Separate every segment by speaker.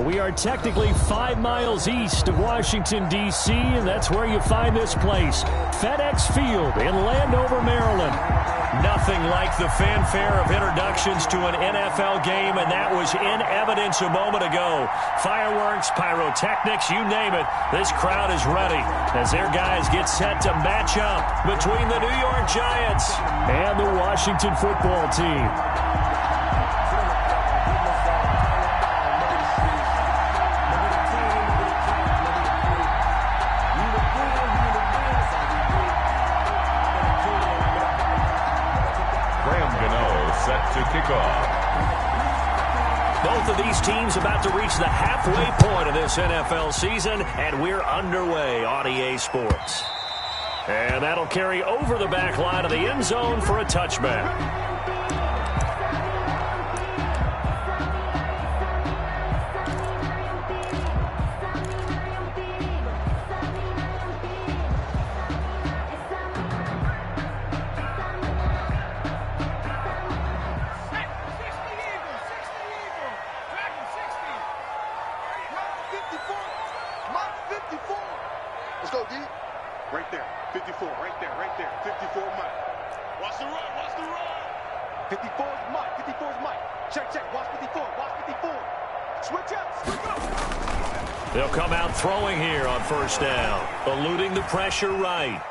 Speaker 1: We are technically 5 miles east of Washington, D.C., and that's where you find this place, FedEx Field in Landover, Maryland. Nothing like the fanfare of introductions to an NFL game, and that was in evidence a moment ago. Fireworks, pyrotechnics, you name it, this crowd is ready as their guys get set to match up between the New York Giants and the Washington football team. Both of these teams about to reach the halfway point of this NFL season, and we're underway on EA Sports. And that'll carry over the back line of the end zone for a touchback.
Speaker 2: Let's go, D. Right there. 54. Right there. Right there. 54 Mike. Watch the run. Watch the run. 54 is Mike. 54 is Mike. Check, check. Watch 54. Watch 54. Switch up. Switch up.
Speaker 1: They'll come out throwing here on first down. Eluding the pressure right.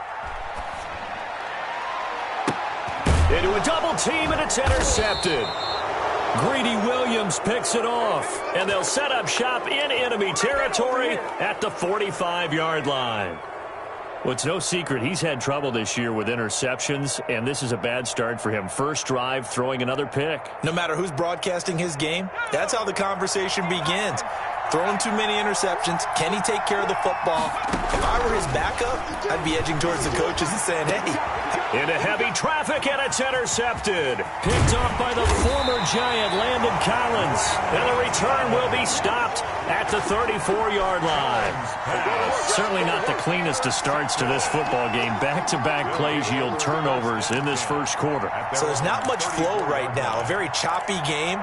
Speaker 1: Into a double team, and it's intercepted. Greedy Williams picks it off, and they'll set up shop in enemy territory at the 45-yard line. Well, it's no secret he's had trouble this year with interceptions, and this is a bad start for him. First drive, throwing another pick.
Speaker 3: No matter who's broadcasting his game, that's how the conversation begins. Throwing too many interceptions. Can he take care of the football? If I were his backup, I'd be edging towards the coaches and saying, hey.
Speaker 1: Into heavy traffic, and it's intercepted. Picked off by the former Giant, Landon Collins. And the return will be stopped at the 34-yard line. Certainly not the cleanest of starts to this football game. Back-to-back plays yield turnovers in this first quarter.
Speaker 3: So there's not much flow right now. A very choppy game.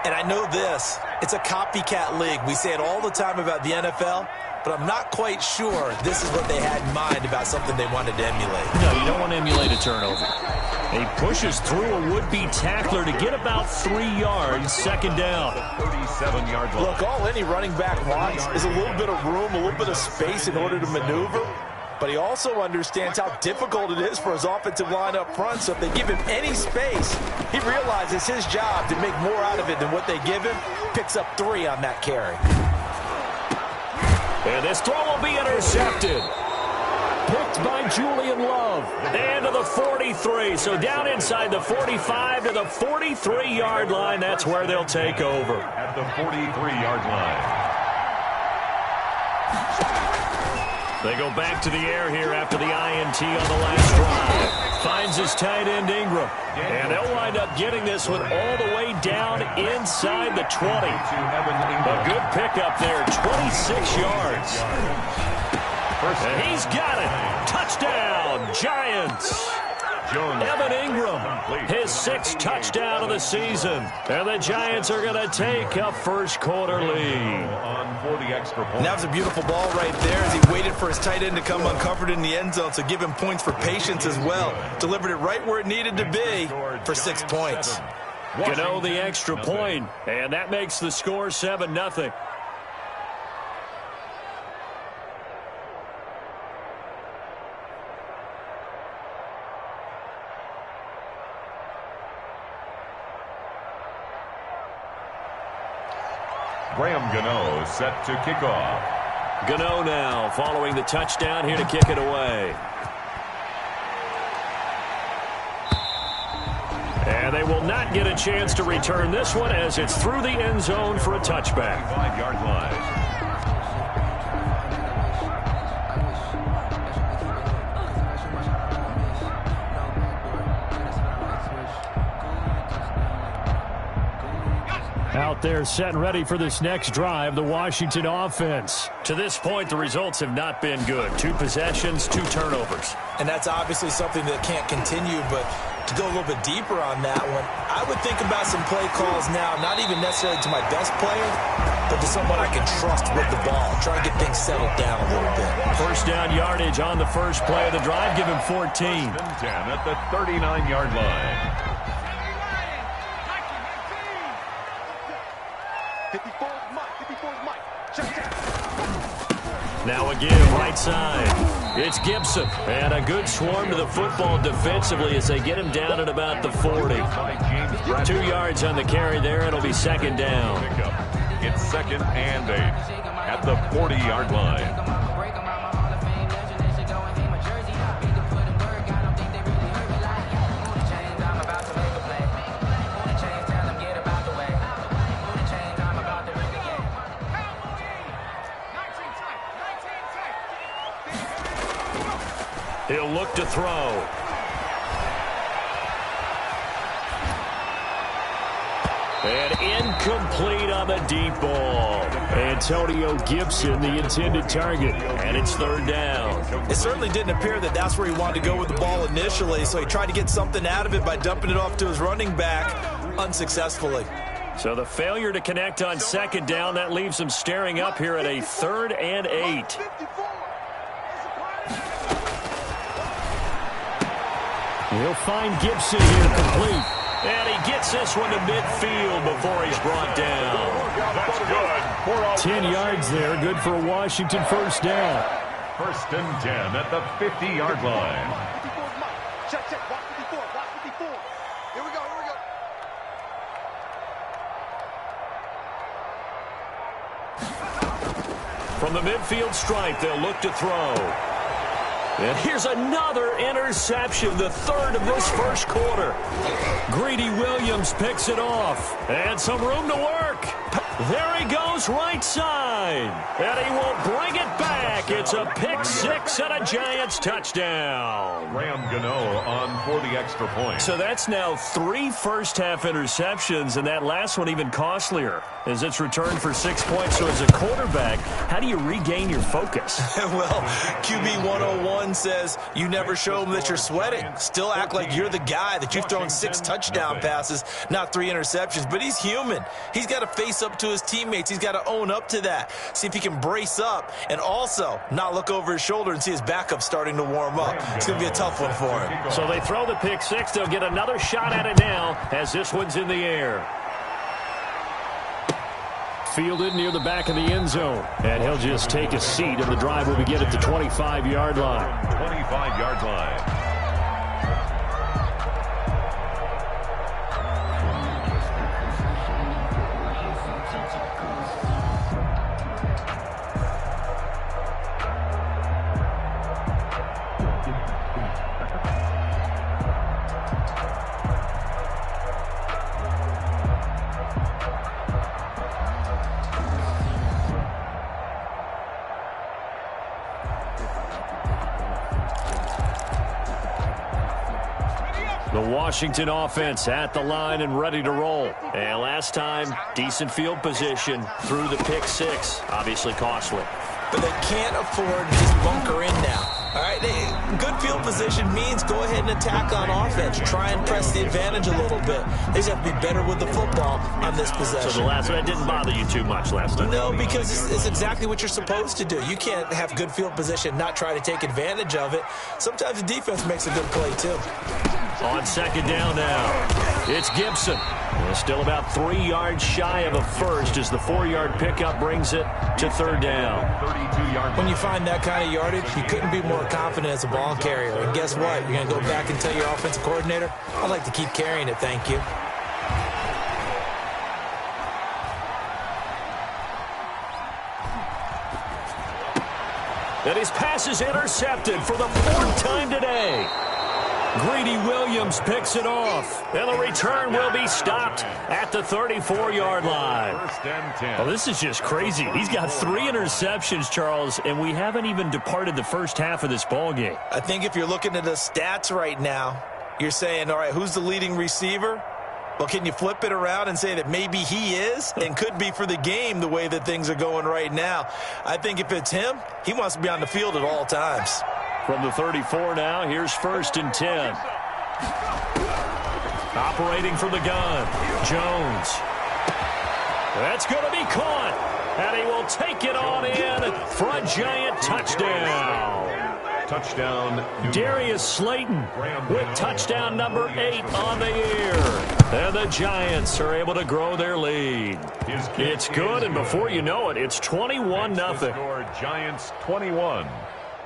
Speaker 3: And I know this, it's a copycat league. We say it all the time about the NFL, but I'm not quite sure this is what they had in mind about something they wanted to emulate.
Speaker 1: No, you don't want to emulate a turnover. He pushes through a would-be tackler to get about 3 yards, second down.
Speaker 2: 37-yard line.
Speaker 3: Look, all any running back wants is a little bit of room, a little bit of space in order to maneuver. But he also understands how difficult it is for his offensive line up front. So if they give him any space, he realizes his job to make more out of it than what they give him. Picks up 3 on that carry.
Speaker 1: And this throw will be intercepted. Picked by Julian Love. And to the 43. So down inside the 45 to the 43-yard line. That's where they'll take over.
Speaker 2: At the 43-yard line.
Speaker 1: They go back to the air here after the INT on the last drive. Finds his tight end Ingram. And they'll wind up getting this one all the way down inside the 20. A good pickup there, 26 yards. And he's got it. Touchdown, Giants. Evan Ingram, his 6th touchdown of the season. And the Giants are going to take a first quarter lead.
Speaker 3: And that was a beautiful ball right there as he waited for his tight end to come uncovered in the end zone, so give him points for patience as well. Delivered it right where it needed to be for 6 points.
Speaker 1: Gano the extra point, and that makes the score 7-0.
Speaker 2: Graham Gano set to kick off.
Speaker 1: Gano now following the touchdown here to kick it away. And they will not get a chance to return this one as it's through the end zone for a touchback.
Speaker 2: 5-yard line.
Speaker 1: Out there set and ready for this next drive, the Washington offense. To this point, the results have not been good. 2 possessions, 2 turnovers.
Speaker 3: And that's obviously something that can't continue, but to go a little bit deeper on that one, I would think about some play calls now, not even necessarily to my best player, but to someone I can trust with the ball. Try and get things settled down a little bit.
Speaker 1: First down yardage on the first play of the drive. Give him 14.
Speaker 4: 10 at the 39-yard line.
Speaker 2: 54 is Mike. 54 is Mike. Check.
Speaker 1: Now again, right side. It's Gibson. And a good swarm to the football defensively as they get him down at about the 40. 2 yards on the carry there. It'll be second down.
Speaker 4: It's 2nd and 8 at the 40-yard line.
Speaker 1: He'll look to throw. And incomplete on the deep ball. Antonio Gibson, the intended target. And it's third down.
Speaker 3: It certainly didn't appear that that's where he wanted to go with the ball initially, so he tried to get something out of it by dumping it off to his running back unsuccessfully.
Speaker 1: So the failure to connect on second down, that leaves him staring up here at a 3rd and 8. He'll find Gibson here complete. And he gets this one to midfield before he's brought down.
Speaker 4: That's good.
Speaker 1: 10 yards there. Good for a Washington first down.
Speaker 4: 1st and 10 at the 50-yard line.
Speaker 2: 54 is Mike. Check. Watch 54. Watch 54. Here we go.
Speaker 1: From the midfield stripe, they'll look to throw. And here's another interception, the 3rd of this first quarter. Greedy Williams picks it off. And some room to work. There he goes, right side. And he will bring it back. It's a pick 6 and a Giants touchdown.
Speaker 4: Graham Gano on for the extra point.
Speaker 1: So that's now 3 first-half interceptions, and that last one even costlier as it's returned for 6 points. So as a quarterback, how do you regain your focus?
Speaker 3: Well, QB 101 says you never show them that you're sweating. Still act like you're the guy, that you've thrown 6 touchdown passes, not 3 interceptions. But he's human. He's got to face up to his teammates. He's got to own up to that. See if he can brace up and also not look over his shoulder and see his backup starting to warm up. It's going to be a tough one for him.
Speaker 1: So they throw the pick 6. They'll get another shot at it now as this one's in the air. Fielded near the back of the end zone. And he'll just take a seat, and the drive will begin at the 25-yard line.
Speaker 4: 25-yard line.
Speaker 1: The Washington offense at the line and ready to roll. And last time, decent field position through the pick 6. Obviously costly.
Speaker 3: But they can't afford to just bunker in now. All right, good field position means go ahead and attack on offense. Try and press the advantage a little bit. They just have to be better with the football on this possession.
Speaker 1: So the last one, that didn't bother you too much last time?
Speaker 3: No, because it's exactly what you're supposed to do. You can't have good field position, not try to take advantage of it. Sometimes the defense makes a good play, too.
Speaker 1: On second down now, it's Gibson. Still about 3 yards shy of a first as the 4-yard pickup brings it to third down.
Speaker 4: 32-yard.
Speaker 3: When you find that kind of yardage, you couldn't be more confident as a ball carrier. And guess what? You're going to go back and tell your offensive coordinator, I'd like to keep carrying it, thank you.
Speaker 1: And his pass is intercepted for the 4th time today. Greedy Williams picks it off. And the return will be stopped at the 34-yard line.
Speaker 4: 1st and 10.
Speaker 1: Well, this is just crazy. He's got 3 interceptions, Charles, and we haven't even departed the first half of this ball game.
Speaker 3: I think if you're looking at the stats right now, you're saying, all right, who's the leading receiver? Well, can you flip it around and say that maybe he is and could be for the game the way that things are going right now? I think if it's him, he wants to be on the field at all times.
Speaker 1: From the 34 now, here's 1st and 10. Operating from the gun, Jones. That's going to be caught. And he will take it on in for a Giant touchdown.
Speaker 4: Touchdown.
Speaker 1: Darius Slayton with touchdown number 8 on the year. And the Giants are able to grow their lead. It's good, and before you know it, it's 21-0.
Speaker 4: Giants 21.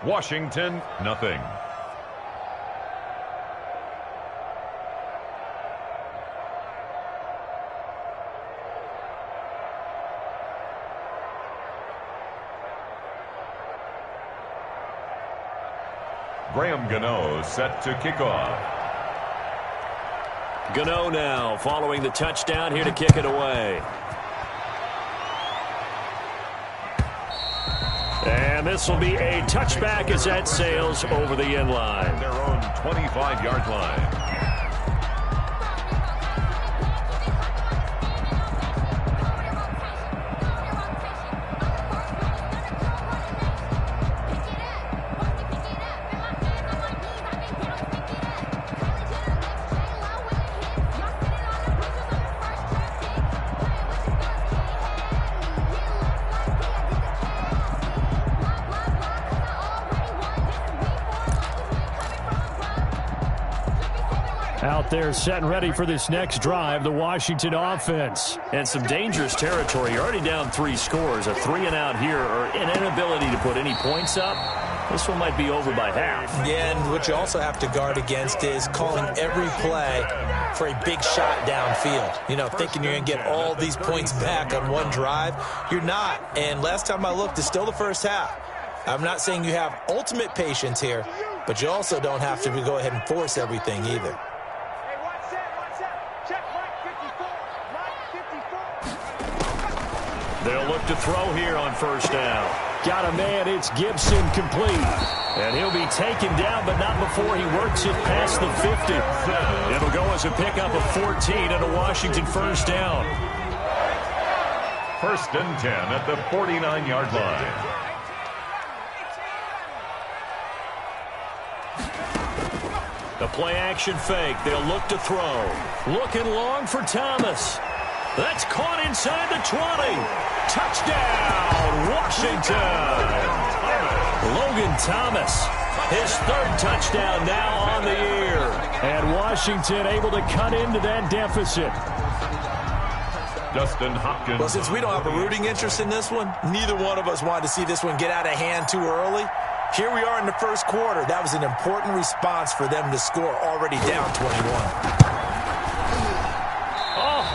Speaker 4: Washington, nothing. Graham Gano set to kick off.
Speaker 1: Gano now following the touchdown here to kick it away. And this will be a touchback as that sails over the end line.
Speaker 4: Their own 25-yard line.
Speaker 1: Out there set and ready for this next drive, the Washington offense. And some dangerous territory. You're already down 3 scores. A 3-and-out here, or an inability to put any points up. This one might be over by half.
Speaker 3: Yeah, and what you also have to guard against is calling every play for a big shot downfield. You know, thinking you're going to get all these points back on one drive. You're not. And last time I looked, it's still the first half. I'm not saying you have ultimate patience here, but you also don't have to go ahead and force everything either.
Speaker 1: They'll look to throw here on first down. Got a man, it's Gibson complete. And he'll be taken down, but not before he works it past the 50. It'll go as a pickup of 14 and a Washington first down.
Speaker 4: First and 10 at the 49-yard line.
Speaker 1: The play-action fake. They'll look to throw. Looking long for Thomas. That's caught inside the 20. Touchdown, Washington. Logan Thomas, his 3rd touchdown now on the year. And Washington able to cut into that deficit.
Speaker 4: Dustin Hopkins.
Speaker 3: Well, since we don't have a rooting interest in this one, neither one of us wanted to see this one get out of hand too early. Here we are in the first quarter. That was an important response for them to score already down 21.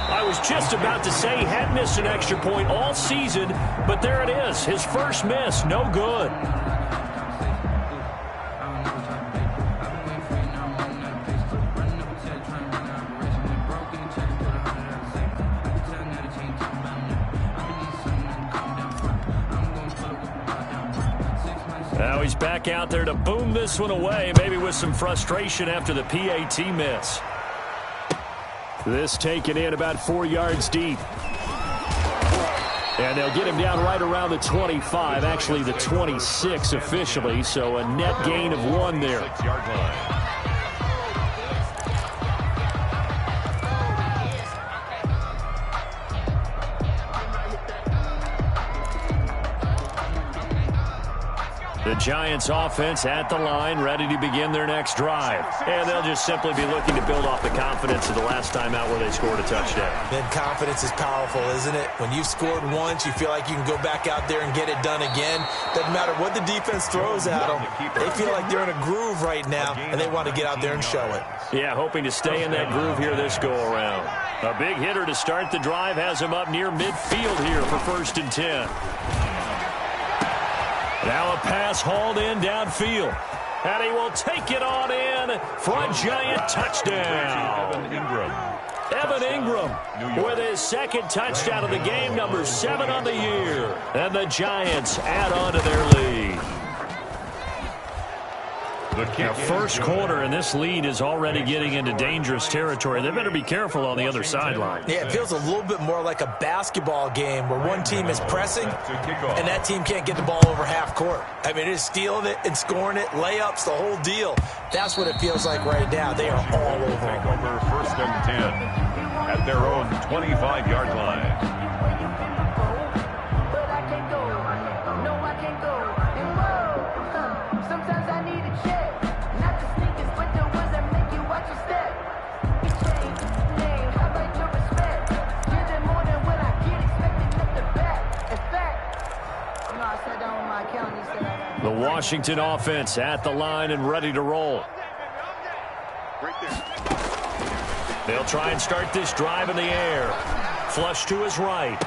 Speaker 1: I was just about to say he had missed an extra point all season, but there it is. His first miss, no good. Now he's back out there to boom this one away, maybe with some frustration after the PAT miss. This taken in about 4 yards deep. And they'll get him down right around the 25, actually the 26 officially, so a net gain of 1 there.
Speaker 4: 6-yard line.
Speaker 1: The Giants offense at the line, ready to begin their next drive. And they'll just simply be looking to build off the confidence of the last time out where they scored a touchdown.
Speaker 3: Then confidence is powerful, isn't it? When you've scored once, you feel like you can go back out there and get it done again. Doesn't matter what the defense throws at them. They feel like they're in a groove right now, and they want to get out there and show it.
Speaker 1: Yeah, hoping to stay in that groove here this go-around. A big hitter to start the drive has him up near midfield here for 1st and 10. Now a pass hauled in downfield. And he will take it on in for a Giant touchdown. Evan Ingram with his 2nd touchdown of the game, number 7 on the year. And the Giants add on to their lead. Now, first quarter, and this lead is already getting into dangerous territory. They better be careful on the other sideline.
Speaker 3: Yeah, it feels a little bit more like a basketball game where one team is pressing and that team can't get the ball over half court. I mean, it is stealing it and scoring it, layups, the whole deal. That's what it feels like right now. They are all over them.
Speaker 4: Over 1st and 10 at their own 25-yard line.
Speaker 1: The Washington offense at the line and ready to roll. They'll try and start this drive in the air. Flush to his right.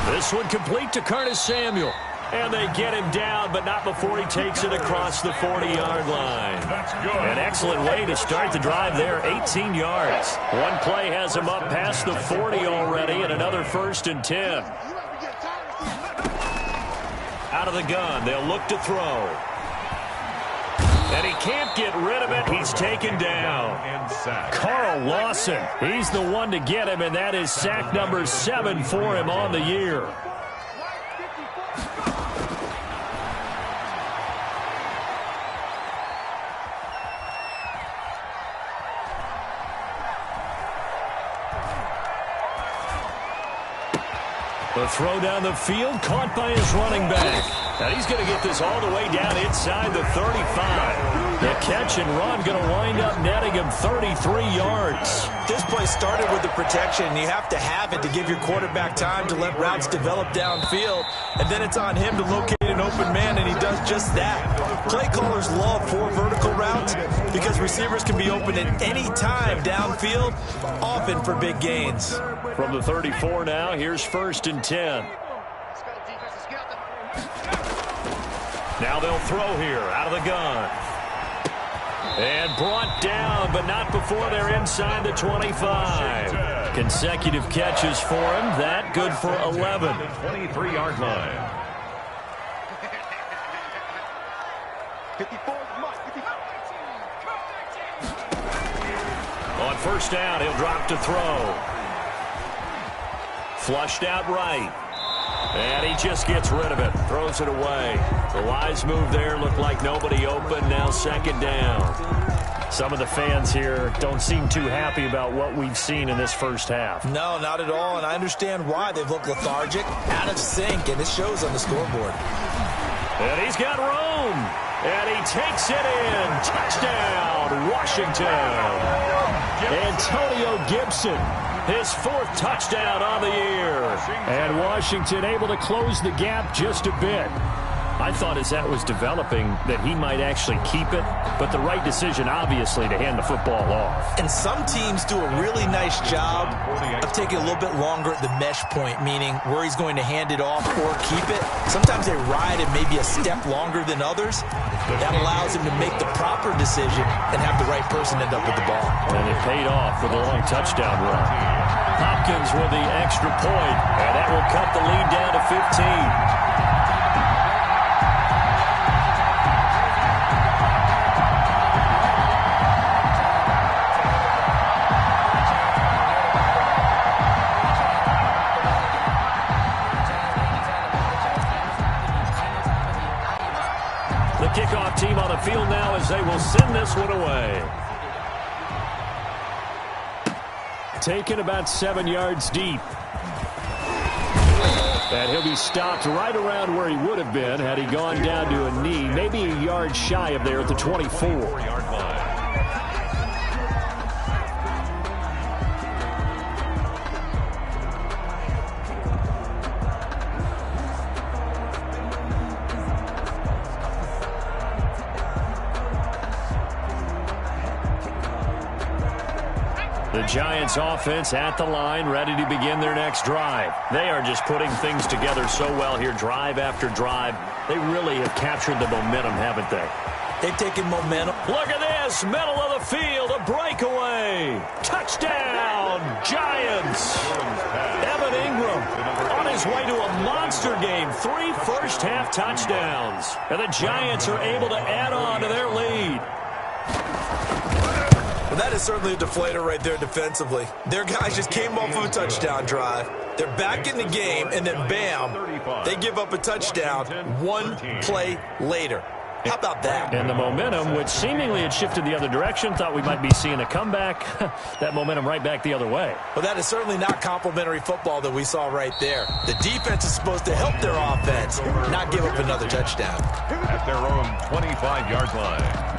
Speaker 1: This one complete to Curtis Samuel. And they get him down, but not before he takes it across the 40-yard line. An excellent way to start the drive there, 18 yards. One play has him up past the 40 already, and another 1st and 10. Out of the gun, they'll look to throw. And he can't get rid of it. He's taken down. Carl Lawson, he's the one to get him, and that is sack number 7 for him on the year. The throw down the field, caught by his running back. And he's going to get this all the way down inside the 35. The catch and run going to wind up netting him 33 yards.
Speaker 3: This play started with the protection. You have to have it to give your quarterback time to let routes develop downfield. And then it's on him to locate an open man, and he does just that. Play callers love 4 vertical routes because receivers can be open at any time downfield, often for big gains.
Speaker 1: From the 34 now, here's 1st and 10. Now they'll throw here out of the gun. And brought down, but not before they're inside the 25. Consecutive catches for him. That good for 11.
Speaker 4: 23-yard line.
Speaker 2: 54.
Speaker 1: On 1st down, he'll drop to throw. Flushed out right. And he just gets rid of it. Throws it away. The wise move there. Looked like nobody open. Now 2nd down. Some of the fans here don't seem too happy about what we've seen in this first half.
Speaker 3: No, not at all. And I understand why. They've looked lethargic, out of sync, and it shows on the scoreboard.
Speaker 1: And he's got room. And he takes it in. Touchdown, Washington. Antonio Gibson. His 4th touchdown on the year. And Washington able to close the gap just a bit. I thought as that was developing that he might actually keep it, but the right decision, obviously, to hand the football off.
Speaker 3: And some teams do a really nice job of taking a little bit longer at the mesh point, meaning where he's going to hand it off or keep it. Sometimes they ride it maybe a step longer than others. That allows him to make the proper decision and have the right person end up with the ball.
Speaker 1: And it paid off with a long touchdown run. Hopkins with the extra point, and that will cut the lead down to 15. Kickoff team on the field now as they will send this one away. Taken about 7 yards deep. And he'll be stopped right around where he would have been had he gone down to a knee, maybe a yard shy of there at the 24-yard line. The Giants offense at the line, ready to begin their next drive. They are just putting things together so well here, drive after drive. They really have captured the momentum, haven't they?
Speaker 3: They've taken momentum.
Speaker 1: Look at this, middle of the field, a breakaway. Touchdown, Giants. Evan Ingram on his way to a monster game. 3 first-half touchdowns. And the Giants are able to add on to their lead.
Speaker 3: Well, that is certainly a deflator right there defensively. Their guys just came off of a touchdown drive. They're back in the game, and then bam, they give up a touchdown 1 play later. How about that?
Speaker 1: And the momentum, which seemingly had shifted the other direction, thought we might be seeing a comeback. That momentum right back the other way.
Speaker 3: Well, that is certainly not complimentary football that we saw right there. The defense is supposed to help their offense, not give up another touchdown.
Speaker 4: At their own 25-yard line.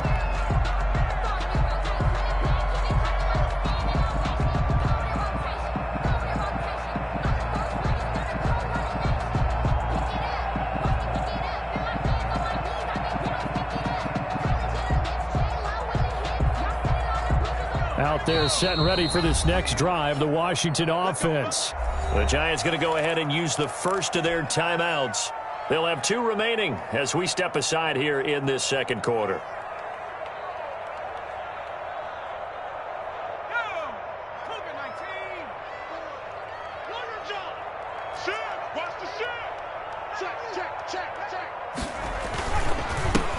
Speaker 1: Out there set and ready for this next drive, the Washington offense. The Giants going to go ahead and use the first of their timeouts. They'll have 2 remaining as we step aside here in this second quarter.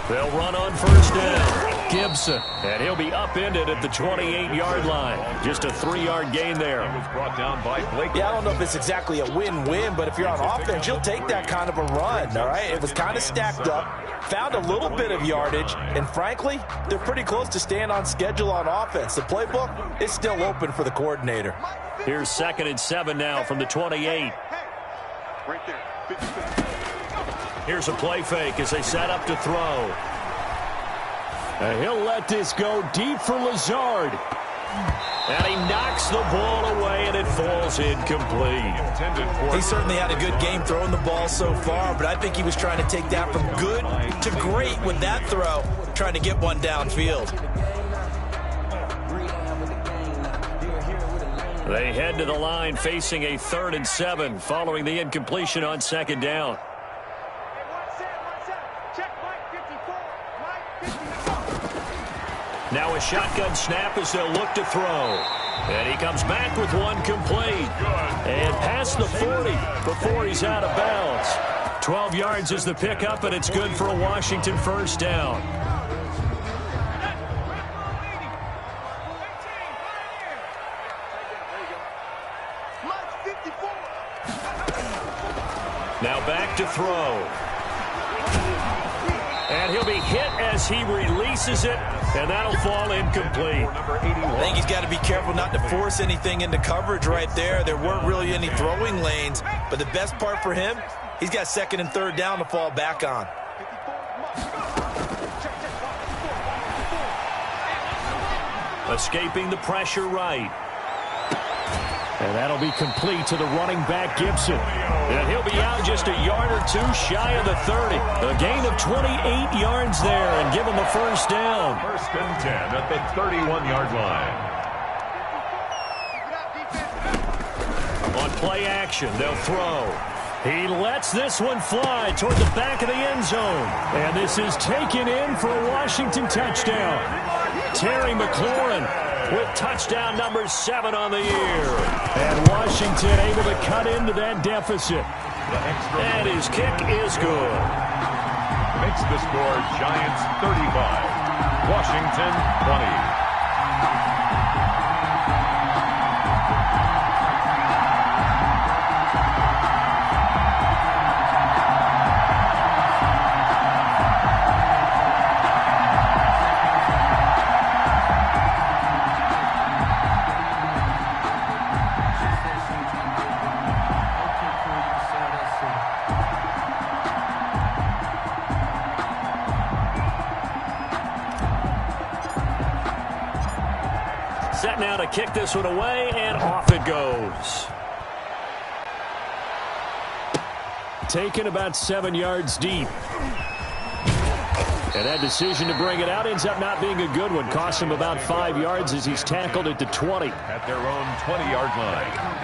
Speaker 1: They'll run on first down. Gibson, and he'll be upended at the 28-yard line. Just a 3-yard gain there.
Speaker 4: He was brought down by Blake.
Speaker 3: Yeah, I don't know if it's exactly a win-win, but if you're on offense, you'll take that kind of a run, all right? It was kind of stacked up, found a little bit of yardage, and frankly, they're pretty close to staying on schedule on offense. The playbook is still open for the coordinator.
Speaker 1: Here's 2nd and 7 now from the 28.
Speaker 2: Right there.
Speaker 1: Here's a play fake as they set up to throw. And he'll let this go deep for Lazard. And he knocks the ball away, and it falls incomplete.
Speaker 3: He certainly had a good game throwing the ball so far, but I think he was trying to take that from good to great with that throw, trying to get one downfield.
Speaker 1: They head to the line facing a 3rd and 7 following the incompletion on 2nd down. Now a shotgun snap as they'll look to throw. And he comes back with one complete. And past the 40 before he's out of bounds. 12 yards is the pickup, and it's good for a Washington first down. Now back to throw. And he'll be hit as he releases it, and that'll fall incomplete.
Speaker 3: I think he's got to be careful not to force anything into coverage right there. There weren't really any throwing lanes, but the best part for him, he's got 2nd and 3rd down to fall back on.
Speaker 1: Escaping the pressure right. And that'll be complete to the running back, Gibson. And he'll be out just a yard or 2 shy of the 30. A gain of 28 yards there and give him a first down.
Speaker 4: 1st and 10 at the 31-yard line.
Speaker 1: On play action, they'll throw. He lets this one fly toward the back of the end zone. And this is taken in for a Washington touchdown. Terry McLaurin with touchdown number 7 on the year. And Washington able to cut into that deficit. And his kick is good.
Speaker 4: Makes the score Giants 35, Washington 20.
Speaker 1: Set now to kick this one away, and off it goes. Taken about 7 yards deep. And that decision to bring it out ends up not being a good one. Cost him about 5 yards as he's tackled at the 20.
Speaker 4: At their own 20-yard line.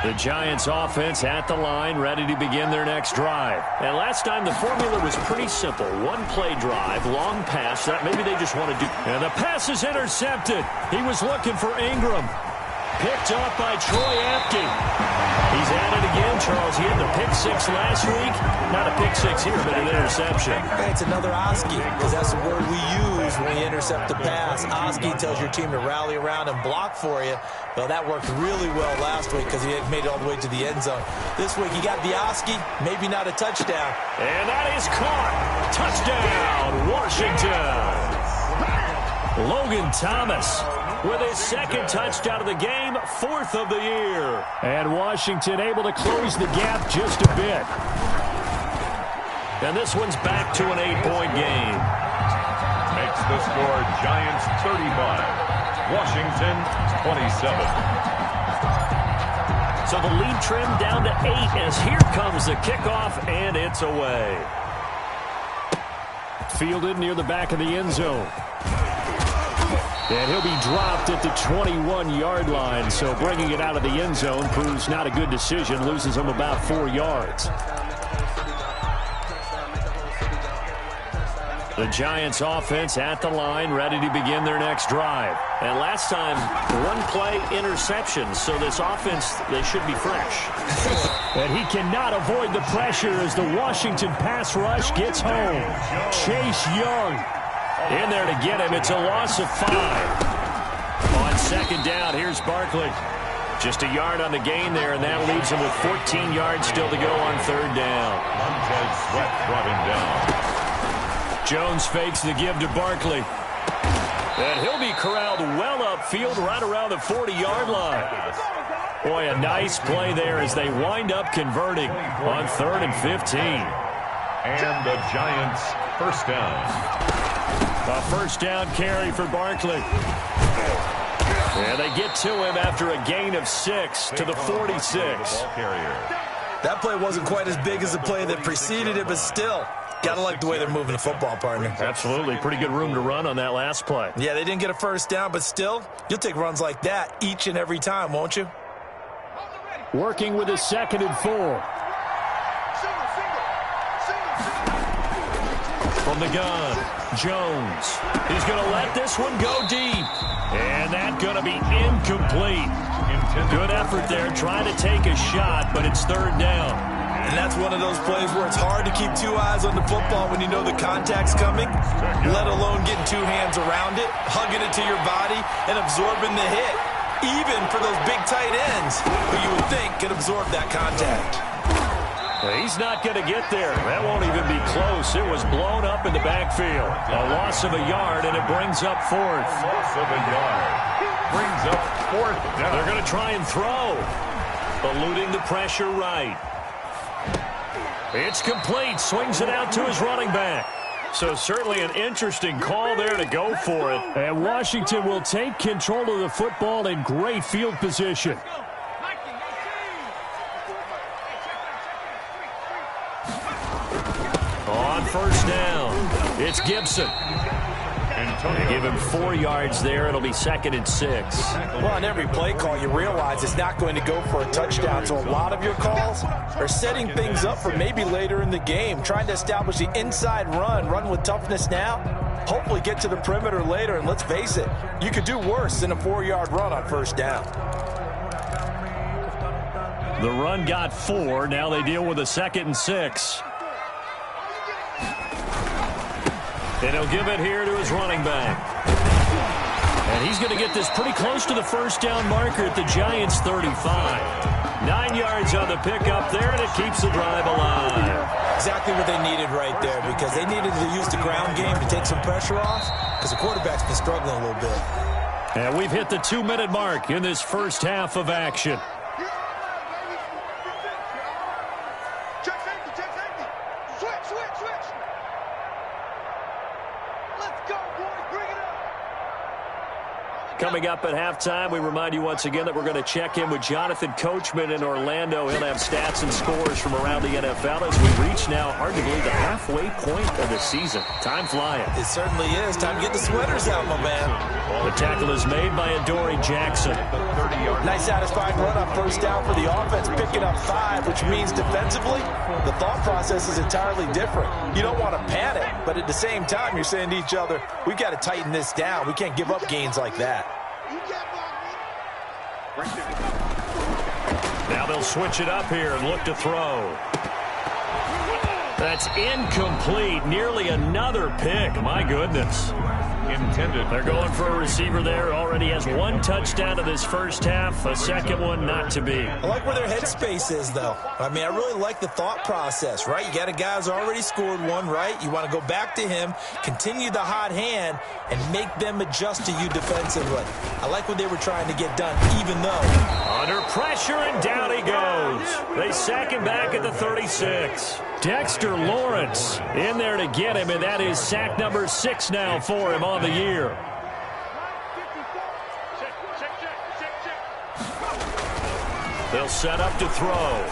Speaker 1: The Giants offense at the line, ready to begin their next drive. And last time the formula was pretty simple. One play drive, long pass, that maybe they just want to do. And the pass is intercepted. He was looking for Ingram. Picked up by Troy Apke. He's at it again, Charles. He had the pick 6 last week. Not a pick 6 here, but an interception.
Speaker 3: Hey, it's another Oski, because that's the word we use when we intercept the pass. Oski tells your team to rally around and block for you. Well, that worked really well last week because he had made it all the way to the end zone. This week, he got the Oski, maybe not a touchdown.
Speaker 1: And that is caught. Touchdown, Washington. Logan Thomas with his 2nd touchdown of the game, 4th of the year. And Washington able to close the gap just a bit. And this one's back to an 8-point game.
Speaker 4: Makes the score Giants 35, Washington 27.
Speaker 1: So the lead trimmed down to 8 as here comes the kickoff, and it's away. fielded near the back of the end zone. And he'll be dropped at the 21-yard line, so bringing it out of the end zone proves not a good decision, loses him about 4 yards. The Giants offense at the line, ready to begin their next drive. And last time, one play interception, so this offense, they should be fresh. And he cannot avoid the pressure as the Washington pass rush gets home. Chase Young in there to get him. It's a loss of 5. On second down, here's Barkley. Just a yard on the gain there, and that leaves him with 14 yards still to go on third down.
Speaker 4: Montez Sweat brought him down.
Speaker 1: Jones fakes the give to Barkley. And he'll be corralled well upfield right around the 40-yard line. Boy, a nice play there as they wind up converting on 3rd and 15.
Speaker 4: And the Giants first down.
Speaker 1: A first down carry for Barkley. And they get to him after a gain of 6 to the 46.
Speaker 3: That play wasn't quite as big as the play that preceded it, but still, gotta like the way they're moving the football, partner.
Speaker 1: Absolutely. Pretty good room to run on that last play.
Speaker 3: Yeah, they didn't get a first down, but still, you'll take runs like that each and every time, won't you?
Speaker 1: Working with a 2nd and 4. From the gun, Jones. He's going to let this one go deep. And that's going to be incomplete. Good effort there, trying to take a shot, but it's 3rd down.
Speaker 3: And that's one of those plays where it's hard to keep 2 eyes on the football when you know the contact's coming, let alone getting 2 hands around it, hugging it to your body, and absorbing the hit, even for those big tight ends who you would think could absorb that contact.
Speaker 1: He's not going to get there. That won't even be close. It was blown up in the backfield. A loss of a yard, and it brings up 4th.
Speaker 4: Loss of a yard. Brings up 4th down.
Speaker 1: They're going to try and throw. Eluding the pressure right. It's complete. Swings it out to his running back. So certainly an interesting call there to go for it. And Washington will take control of the football in great field position. On first down, it's Gibson. They give him 4 yards there. It'll be 2nd and 6.
Speaker 3: Well, on every play call, you realize it's not going to go for a touchdown. So a lot of your calls are setting things up for maybe later in the game, trying to establish the inside run with toughness now, hopefully get to the perimeter later. And let's face it, you could do worse than a 4-yard run on first down.
Speaker 1: The run got 4. Now they deal with a 2nd and 6. And he'll give it here to his running back. And he's going to get this pretty close to the first down marker at the Giants' 35. 9 yards on the pickup there, and it keeps the drive alive.
Speaker 3: Exactly what they needed right there, because they needed to use the ground game to take some pressure off, because the quarterback's been struggling a little bit.
Speaker 1: And we've hit the 2-minute mark in this first half of action. Coming up at halftime, we remind you once again that we're going to check in with Jonathan Coachman in Orlando. He'll have stats and scores from around the NFL as we reach now, hard to believe, the halfway point of the season. Time flying.
Speaker 3: It certainly is. Time to get the sweaters out, my man.
Speaker 1: The tackle is made by Adoree Jackson.
Speaker 3: Nice satisfying run on first down for the offense, picking up 5, which means defensively, the thought process is entirely different. You don't want to panic, but at the same time, you're saying to each other, we've got to tighten this down. We can't give up gains like that.
Speaker 1: Now they'll switch it up here and look to throw. That's incomplete. Nearly another pick. My goodness.
Speaker 4: Intended.
Speaker 1: They're going for a receiver there. Already has 1 touchdown in this first half. A second one not to be.
Speaker 3: I like where their headspace is, though. I mean, I really like the thought process, right? You got a guy who's already scored 1, right? You want to go back to him, continue the hot hand, and make them adjust to you defensively. I like what they were trying to get done, even though.
Speaker 1: Under pressure, and down he goes. They sack him back at the 36. Dexter Lawrence in there to get him, and that is sack number 6 now for him on the year. They'll set up to throw.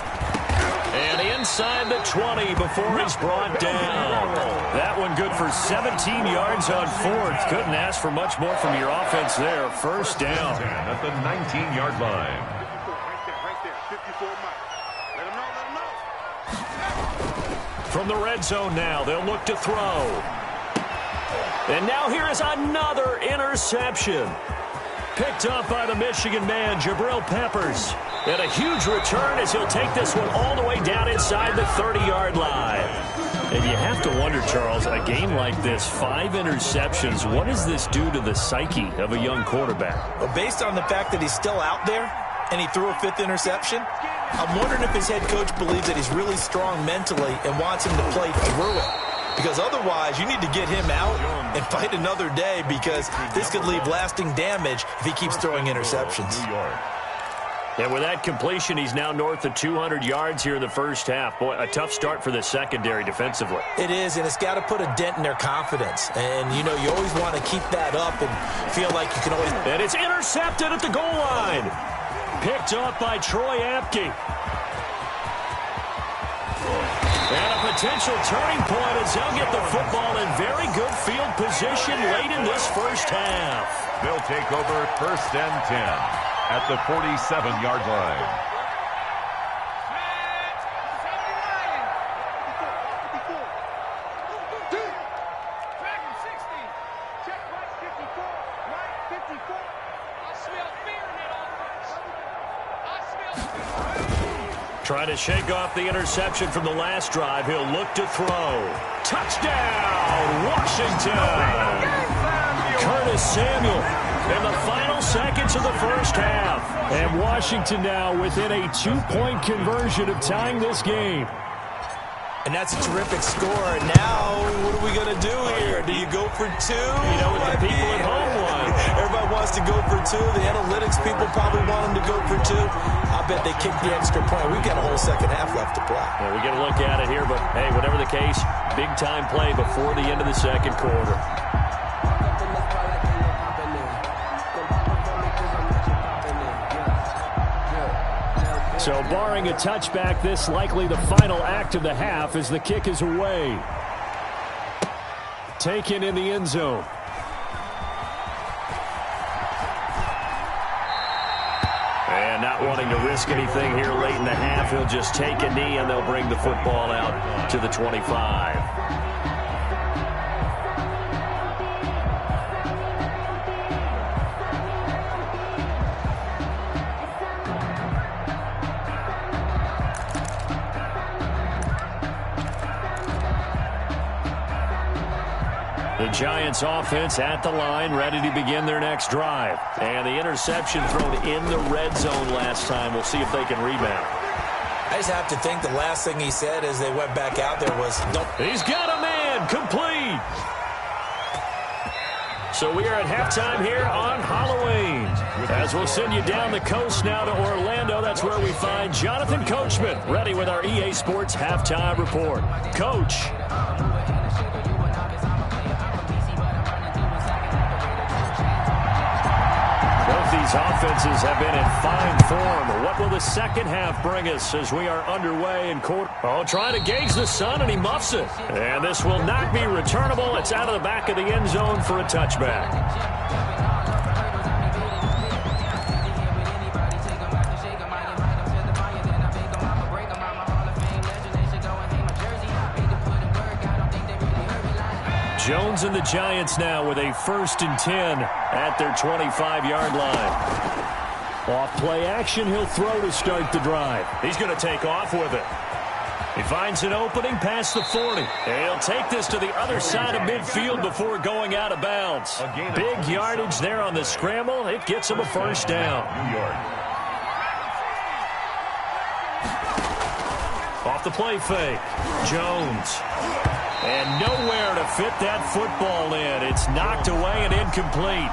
Speaker 1: And inside the 20 before he's brought down. That one good for 17 yards on fourth. Couldn't ask for much more from your offense there. First down.
Speaker 4: At the 19-yard line.
Speaker 2: Right there. 54 Mike. Let him know.
Speaker 1: From the red zone now, they'll look to throw. And now here is another interception. Picked up by the Michigan man, Jabril Peppers. And a huge return as he'll take this one all the way down inside the 30-yard line. And you have to wonder, Charles, a game like this, 5 interceptions, what does this do to the psyche of a young quarterback?
Speaker 3: Well, based on the fact that he's still out there and he threw a 5th interception, I'm wondering if his head coach believes that he's really strong mentally and wants him to play through it. Because otherwise, you need to get him out and fight another day, because this could leave lasting damage if he keeps throwing interceptions.
Speaker 1: And with that completion, he's now north of 200 yards here in the first half. Boy, a tough start for the secondary defensively.
Speaker 3: It is, and it's got to put a dent in their confidence. And, you know, you always want to keep that up and feel like you can always...
Speaker 1: And it's intercepted at the goal line. Picked up by Troy Apke. And a potential turning point as they'll get the football in very good field position late in this first half.
Speaker 4: They'll take over 1st and 10 at the 47-yard line.
Speaker 1: Trying to shake off the interception from the last drive. He'll look to throw. Touchdown, Washington! Curtis Samuel in the final seconds of the first half. And Washington now within a 2-point conversion of tying this game.
Speaker 3: And that's a terrific score. And now, what are we going to do here? Do you go for 2?
Speaker 1: You know what the people at home want.
Speaker 3: Everybody wants to go for 2. The analytics people probably want them to go for 2. I bet they kick the extra point. We've got a whole second half left to play.
Speaker 1: Well, we get a look at it here, but, hey, whatever the case, big-time play before the end of the second quarter. So barring a touchback, this likely the final act of the half as the kick is away. Taken in the end zone. And not wanting to risk anything here late in the half, he'll just take a knee and they'll bring the football out to the 25. The Giants offense at the line, ready to begin their next drive. And the interception thrown in the red zone last time. We'll see if they can rebound.
Speaker 3: I just have to think the last thing he said as they went back out there was, don't.
Speaker 1: He's got a man, complete. So we are at halftime here on Halloween. As we'll send you down the coast now to Orlando, that's where we find Jonathan Coachman, ready with our EA Sports Halftime Report. Coach. These offenses have been in fine form. What will the second half bring us as we are underway in quarter? Oh, trying to gauge the sun, and he muffs it. And this will not be returnable. It's out of the back of the end zone for a touchback. Jones and the Giants now with a 1st and 10 at their 25-yard line. Off play action, he'll throw to start the drive. He's going to take off with it. He finds an opening past the 40. And he'll take this to the other side of midfield before going out of bounds. Big yardage there on the scramble. It gets him a first down. Off the play fake. Jones. And nowhere to fit that football in. It's knocked away and incomplete.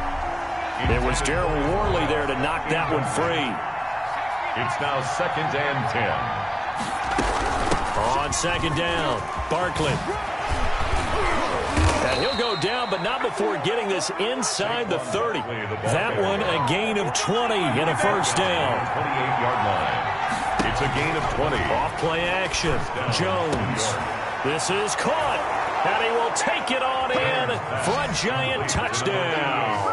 Speaker 1: It was Daryl Worley there to knock that one free.
Speaker 4: It's now 2nd and 10.
Speaker 1: On 2nd down, Barkley. And he'll go down, but not before getting this inside the 30. That one a gain of 20 and a first down.
Speaker 4: 28-yard line. It's a gain of 20.
Speaker 1: Off play action. Jones. This is caught. And he will take it on in for a Giant touchdown.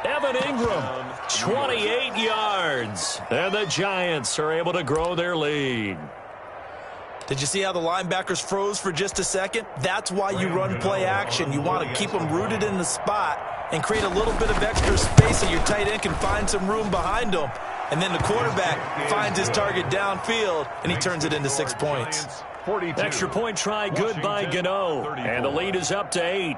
Speaker 1: Evan Ingram, 28 yards. And the Giants are able to grow their lead.
Speaker 3: Did you see how the linebackers froze for just a second? That's why you run play action. You want to keep them rooted in the spot and create a little bit of extra space so your tight end can find some room behind them. And then the quarterback finds his target downfield, and he turns it into 6 points.
Speaker 4: 42.
Speaker 1: Extra point try good by Gano. And the lead is up to 8.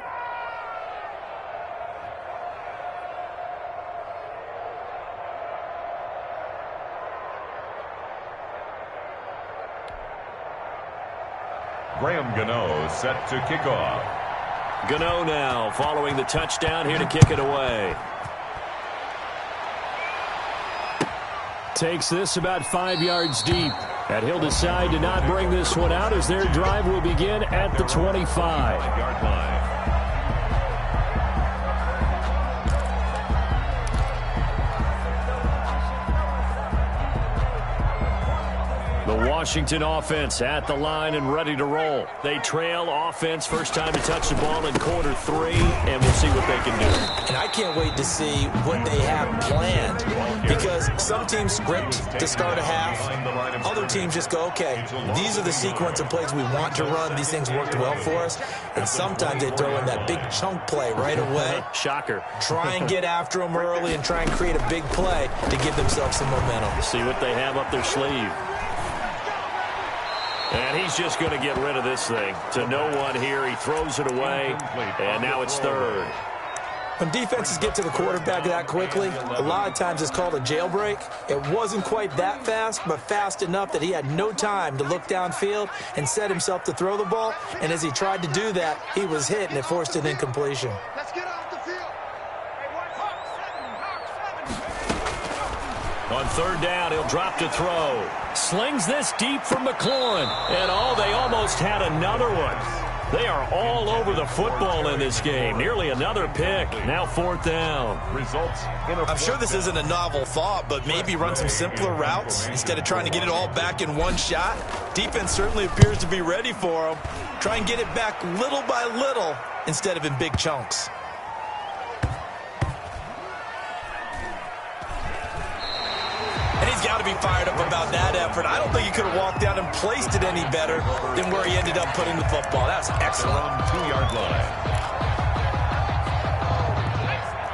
Speaker 4: Graham Gano set to kick off.
Speaker 1: Gano now following the touchdown here to kick it away. Takes this about 5 yards deep. And he'll decide to not bring this one out as their drive will begin at the 25-yard line. The Washington offense at the line and ready to roll. They trail offense, first time to touch the ball in quarter 3, and we'll see what they can do.
Speaker 3: And I can't wait to see what they have planned, because some teams script to start a half. Other teams just go, okay, these are the sequence of plays we want to run. These things worked well for us. And sometimes they throw in that big chunk play right away.
Speaker 1: Shocker.
Speaker 3: Try and get after them early and try and create a big play to give themselves some momentum.
Speaker 1: See what they have up their sleeve. And he's just going to get rid of this thing. To no one here. He throws it away. And now it's third.
Speaker 3: When defenses get to the quarterback that quickly, a lot of times it's called a jailbreak. It wasn't quite that fast, but fast enough that he had no time to look downfield and set himself to throw the ball. And as he tried to do that, he was hit, and it forced an incompletion.
Speaker 2: Let's get off the field.
Speaker 1: On third down, he'll drop to throw. Slings this deep from McLaurin. And they almost had another one. They are all over the football in this game. Nearly another pick. Now fourth down.
Speaker 3: I'm sure this isn't a novel thought, but maybe run some simpler routes instead of trying to get it all back in one shot. Defense certainly appears to be ready for them. Try and get it back little by little instead of in big chunks. And he's got to be fired up about that effort. I don't think he could have walked down and placed it any better than where he ended up putting the football. That's excellent.
Speaker 4: 2-yard line.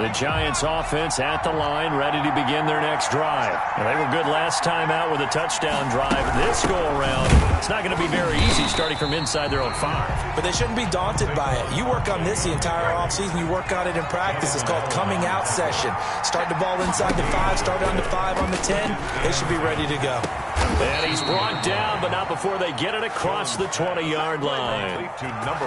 Speaker 1: The Giants offense at the line, ready to begin their next drive. And they were good last time out with a touchdown drive. This go-around, it's not going to be very easy starting from inside their own 5.
Speaker 3: But they shouldn't be daunted by it. You work on this the entire offseason. You work on it in practice. It's called coming out session. Start the ball inside the 5, start on the 5 on the 10. They should be ready to go.
Speaker 1: And he's brought down, but not before they get it across the 20-yard line.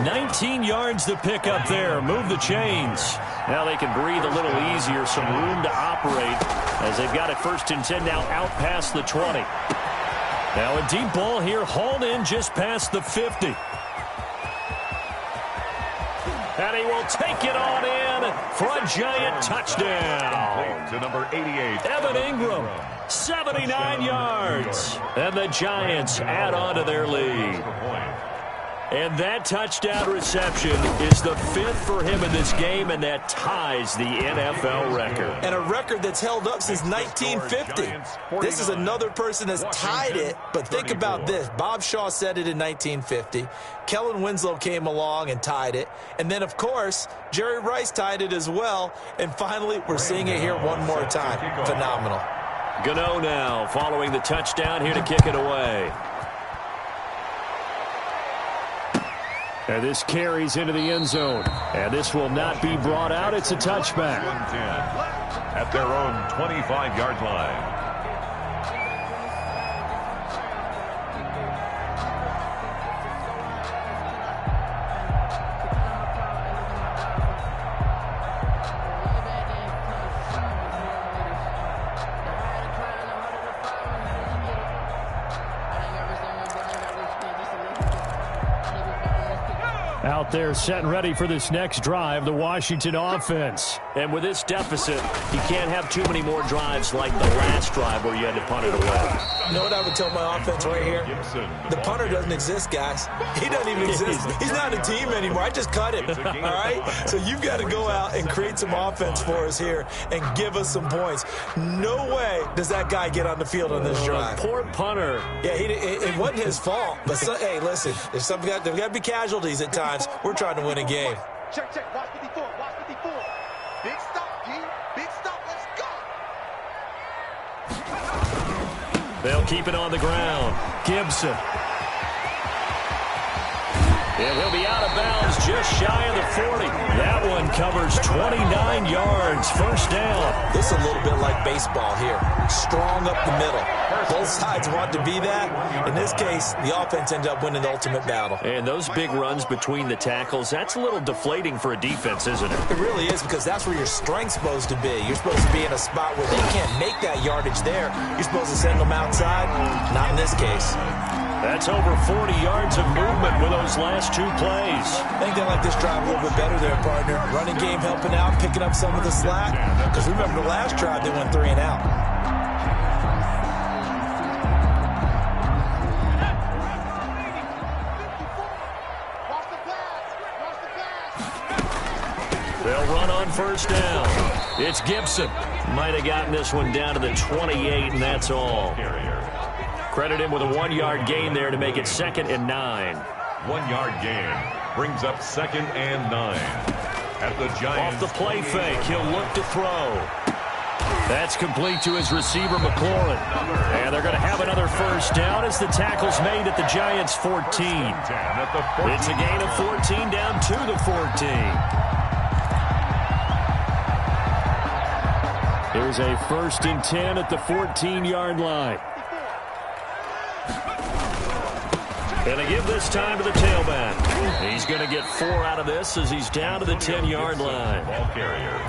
Speaker 1: 19 yards to pick up there. Move the chains. Now they can breathe a little easier, some room to operate as they've got it first and 10 now out past the 20. Now a deep ball here, hauled in just past the 50. And he will take it on in for a Giant touchdown.
Speaker 4: To number 88.
Speaker 1: Evan Ingram, 79 yards. And the Giants add on to their lead. And that touchdown reception is the 5th for him in this game, and that ties the NFL record.
Speaker 3: And a record that's held up since 1950. This is another person that's tied it, but think about this. Bob Shaw said it in 1950. Kellen Winslow came along and tied it. And then, of course, Jerry Rice tied it as well. And finally, we're seeing it here one more time. Phenomenal.
Speaker 1: Gano now following the touchdown here to kick it away. And this carries into the end zone. And this will not be brought out. It's a touchback.
Speaker 4: At their own 25-yard line.
Speaker 1: Out there set and ready for this next drive, the Washington offense. And with this deficit, you can't have too many more drives like the last drive where you had to punt it away.
Speaker 3: You know what I would tell my offense right here? The punter doesn't exist, guys. He doesn't even exist. He's not a team anymore. I just cut him, all right? So you've got to go out and create some offense for us here and give us some points. No way does that guy get on the field on this drive.
Speaker 1: Poor punter.
Speaker 3: Yeah, it wasn't his fault. But, hey, listen, there's got to be casualties at times. We're trying to win a game.
Speaker 2: Check, watch 54, watch 54. Big stop, G. Big stop, let's go.
Speaker 1: They'll keep it on the ground. Gibson. And he'll be out of bounds just shy of the 40. That one covers 29 yards. First down.
Speaker 3: This is a little bit like baseball here. Strong up the middle. Both sides want to be that. In this case, the offense ended up winning the ultimate battle.
Speaker 1: And those big runs between the tackles, that's a little deflating for a defense, isn't it?
Speaker 3: It really is, because that's where your strength's supposed to be. You're supposed to be in a spot where they can't make that yardage there. You're supposed to send them outside. Not in this case.
Speaker 1: That's over 40 yards of movement with those last two plays.
Speaker 3: I think they like this drive a little bit better there, partner. Running game helping out, picking up some of the slack. Because remember the last drive, they went 3 and out.
Speaker 1: They'll run on first down. It's Gibson. Might have gotten this one down to the 28, and that's all. Credit him with a 1-yard gain there to make it 2nd and 9.
Speaker 4: 1-yard gain brings up 2nd and 9. At the Giants.
Speaker 1: Off the play fake, he'll look to throw. That's complete to his receiver, McLaurin. And they're going to have another first down as the tackle's made at the Giants' 14. It's a gain of 14 down to the 14. Here's a 1st and 10 at the 14-yard line. And they give this time to the tailback. He's going to get 4 out of this as he's down to the 10-yard line.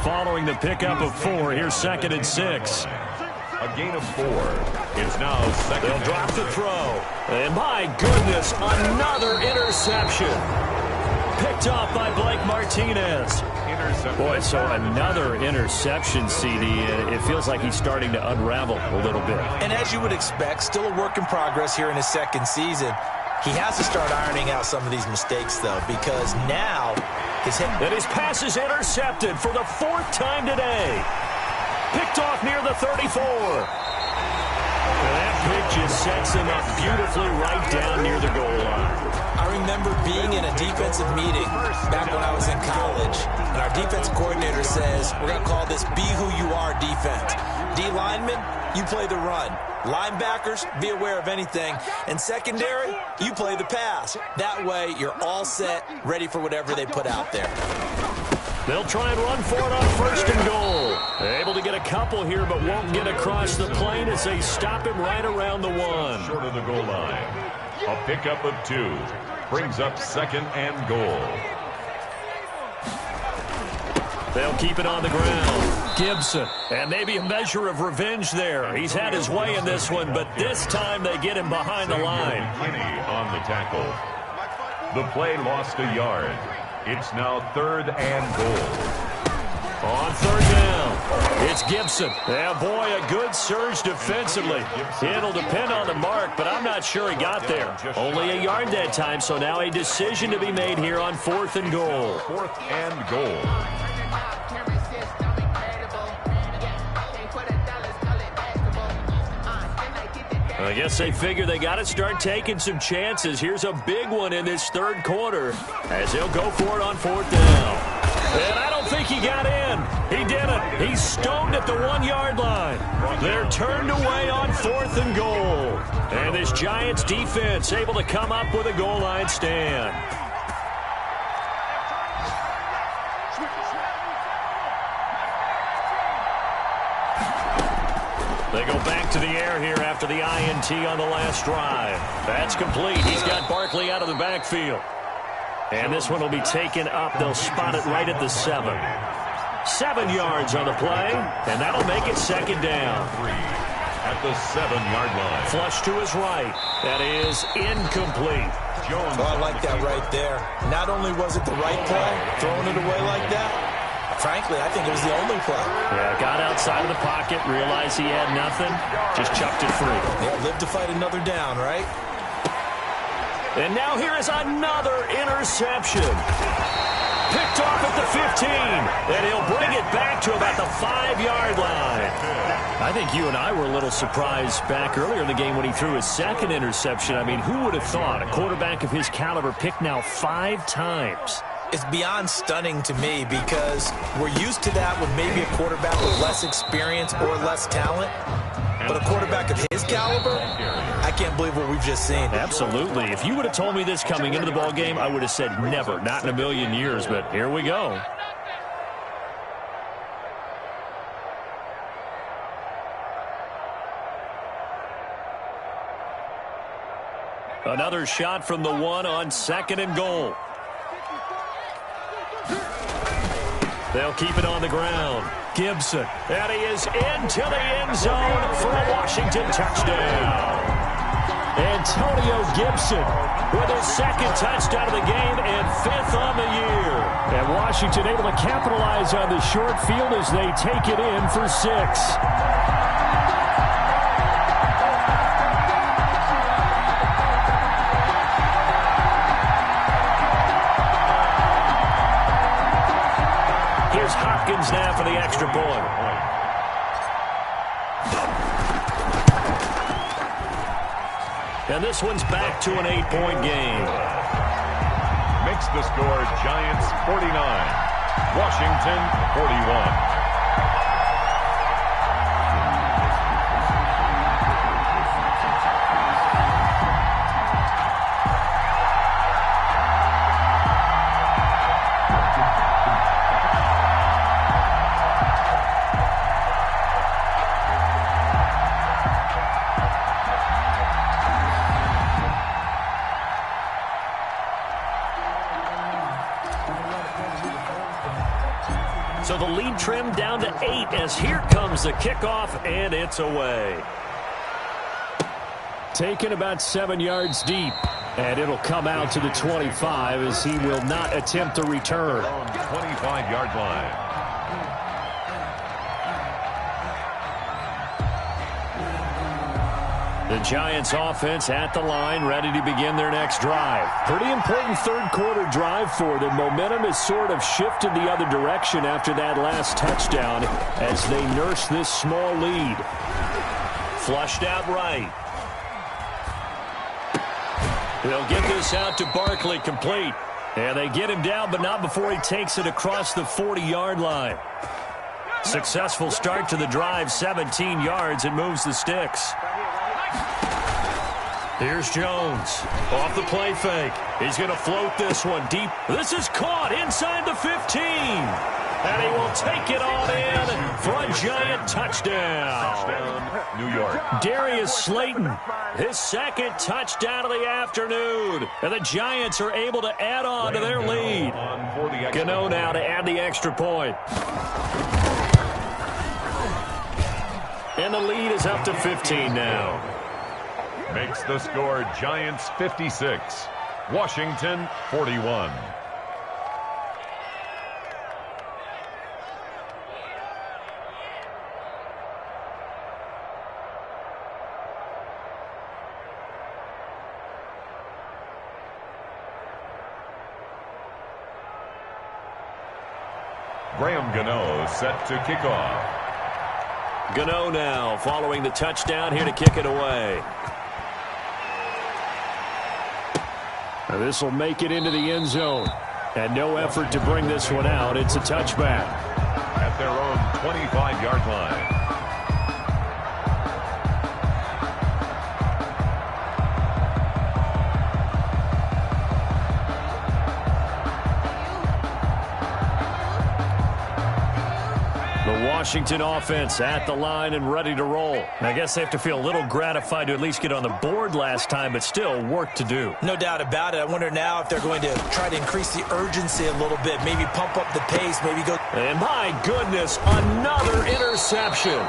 Speaker 1: Following the pickup of 4, here's 2nd and 6.
Speaker 4: A gain of 4. It's now 2nd.
Speaker 1: They'll drop the throw. And my goodness, another interception. Picked off by Blake Martinez. Boy, so another interception, CD. It feels like he's starting to unravel a little bit.
Speaker 3: And as you would expect, still a work in progress here in his 2nd season. He has to start ironing out some of these mistakes, though, because now his hit.
Speaker 1: And his pass is intercepted for the 4th time today. Picked off near the 34. And that pick just sets him up beautifully right down near the goal line.
Speaker 3: I remember being in a defensive meeting back when I was in college, and our defense coordinator says, we're going to call this Be Who You Are defense. D linemen, you play the run. Linebackers, be aware of anything. And secondary, you play the pass. That way, you're all set, ready for whatever they put out there.
Speaker 1: They'll try and run for it on 1st and goal. Able to get a couple here, but won't get across the plane as they stop him right around the 1.
Speaker 4: Short of the goal line. A pickup of 2 brings up 2nd and goal.
Speaker 1: They'll keep it on the ground. Gibson. And maybe a measure of revenge there. He's had his way in this one, but this time they get him behind the line.
Speaker 4: Kinney on the tackle. The play lost a yard. It's now 3rd and goal.
Speaker 1: On 3rd down, it's Gibson. Yeah, boy, a good surge defensively. It'll depend on the mark, but I'm not sure he got there. Only a yard that time, so now a decision to be made here on 4th and goal.
Speaker 4: 4th and goal.
Speaker 1: I guess they figure they got to start taking some chances. Here's a big one in this 3rd quarter as he'll go for it on 4th down. And I don't think he got in. He didn't. He's stoned at the 1-yard line. They're turned away on 4th and goal. And this Giants defense able to come up with a goal line stand. They go back to the air here after the INT on the last drive. That's complete. He's got Barkley out of the backfield. And this one will be taken up. They'll spot it right at the 7. 7 yards on the play, and that'll make it 2nd down.
Speaker 4: At the 7-yard line.
Speaker 1: Flush to his right. That is incomplete.
Speaker 3: Jones. Oh, I like that right there. Not only was it the right play, throwing it away like that, frankly, I think it was the only play.
Speaker 1: Yeah, got outside of the pocket, realized he had nothing, just chucked it free.
Speaker 3: Yeah, live to fight another down, right?
Speaker 1: And now here is another interception. Picked off at the 15, and he'll bring it back to about the 5-yard line. I think you and I were a little surprised back earlier in the game when he threw his second interception. I mean, who would have thought a quarterback of his caliber picked now 5 times?
Speaker 3: It's beyond stunning to me because we're used to that with maybe a quarterback with less experience or less talent. But a quarterback of his caliber, I can't believe what we've just seen.
Speaker 1: Absolutely. If you would have told me this coming into the ball game, I would have said never, not in a million years. But here we go. Another shot from the 1 on 2nd and goal. They'll keep it on the ground. Gibson, and he is into the end zone for a Washington touchdown. Antonio Gibson with his 2nd touchdown of the game and 5th on the year. And Washington able to capitalize on the short field as they take it in for 6. Hopkins now for the extra point. And this one's back to an 8-point game.
Speaker 4: Makes the score Giants 49, Washington 41.
Speaker 1: So the lead trimmed down to 8 as here comes the kickoff, and it's away. Taken about 7 yards deep, and it'll come out to the 25 as he will not attempt a return.
Speaker 4: 25-yard line.
Speaker 1: The Giants offense at the line, ready to begin their next drive. Pretty important third-quarter drive for them. Momentum has sort of shifted the other direction after that last touchdown as they nurse this small lead. Flushed out right. They'll get this out to Barkley, complete. And they get him down, but not before he takes it across the 40-yard line. Successful start to the drive, 17 yards, and moves the sticks. Here's Jones off the play fake. He's going to float this one deep. This is caught inside the 15. And he will take it on in for a Giant touchdown.
Speaker 4: New York.
Speaker 1: Darius Slayton, his 2nd touchdown of the afternoon. And the Giants are able to add on to their lead. Gano now to add the extra point. And the lead is up to 15 now.
Speaker 4: Makes the score Giants 56, Washington 41. Graham Gano set to kick off.
Speaker 1: Gano now following the touchdown here to kick it away. This will make it into the end zone. And no effort to bring this one out. It's a touchback.
Speaker 4: At their own 25-yard line.
Speaker 1: Washington offense at the line and ready to roll. And I guess they have to feel a little gratified to at least get on the board last time, but still work to do.
Speaker 3: No doubt about it. I wonder now if they're going to try to increase the urgency a little bit, maybe pump up the pace, maybe go.
Speaker 1: And my goodness, another interception.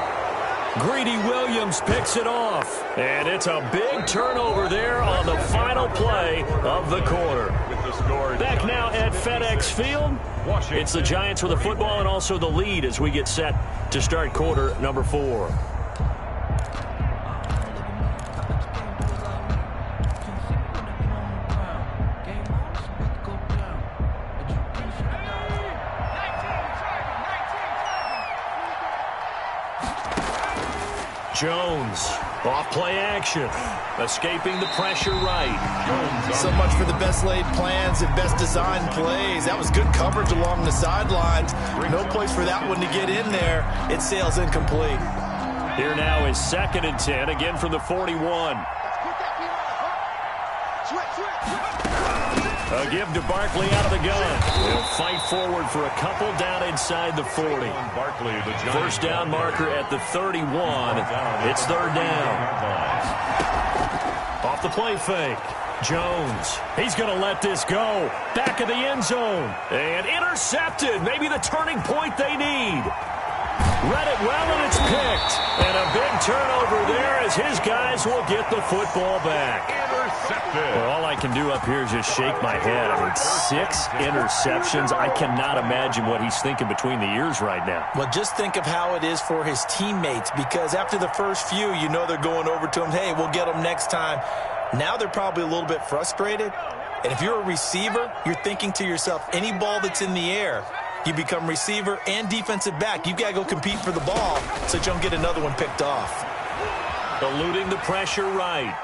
Speaker 1: Greedy Williams picks it off. And it's a big turnover there on the final play of the quarter.
Speaker 4: With the score.
Speaker 1: Back now at FedEx Field. It's the Giants with the football and also the lead as we get set to start quarter number 4. Jones, off play action, escaping the pressure right.
Speaker 3: So much for the best laid plans and best designed plays. That was good coverage along the sidelines. No place for that one to get in there. It sails incomplete.
Speaker 1: Here now is 2nd and 10, again from the 41. A give to Barkley out of the gun. He'll fight forward for a couple down inside the 40. First down marker at the 31. It's 3rd down. Off the play fake. Jones. He's going to let this go. Back of the end zone. And intercepted. Maybe the turning point they need. Read it well, and it's picked. And a big turnover there as his guys will get the football back. Well, all I can do up here is just shake my head. I mean, 6 interceptions. I cannot imagine what he's thinking between the ears right now.
Speaker 3: Well, just think of how it is for his teammates, because after the first few, you know they're going over to him, hey, we'll get them next time. Now they're probably a little bit frustrated. And if you're a receiver, you're thinking to yourself, any ball that's in the air, you become receiver and defensive back. You've got to go compete for the ball so that you don't get another one picked off.
Speaker 1: Eluding the pressure right.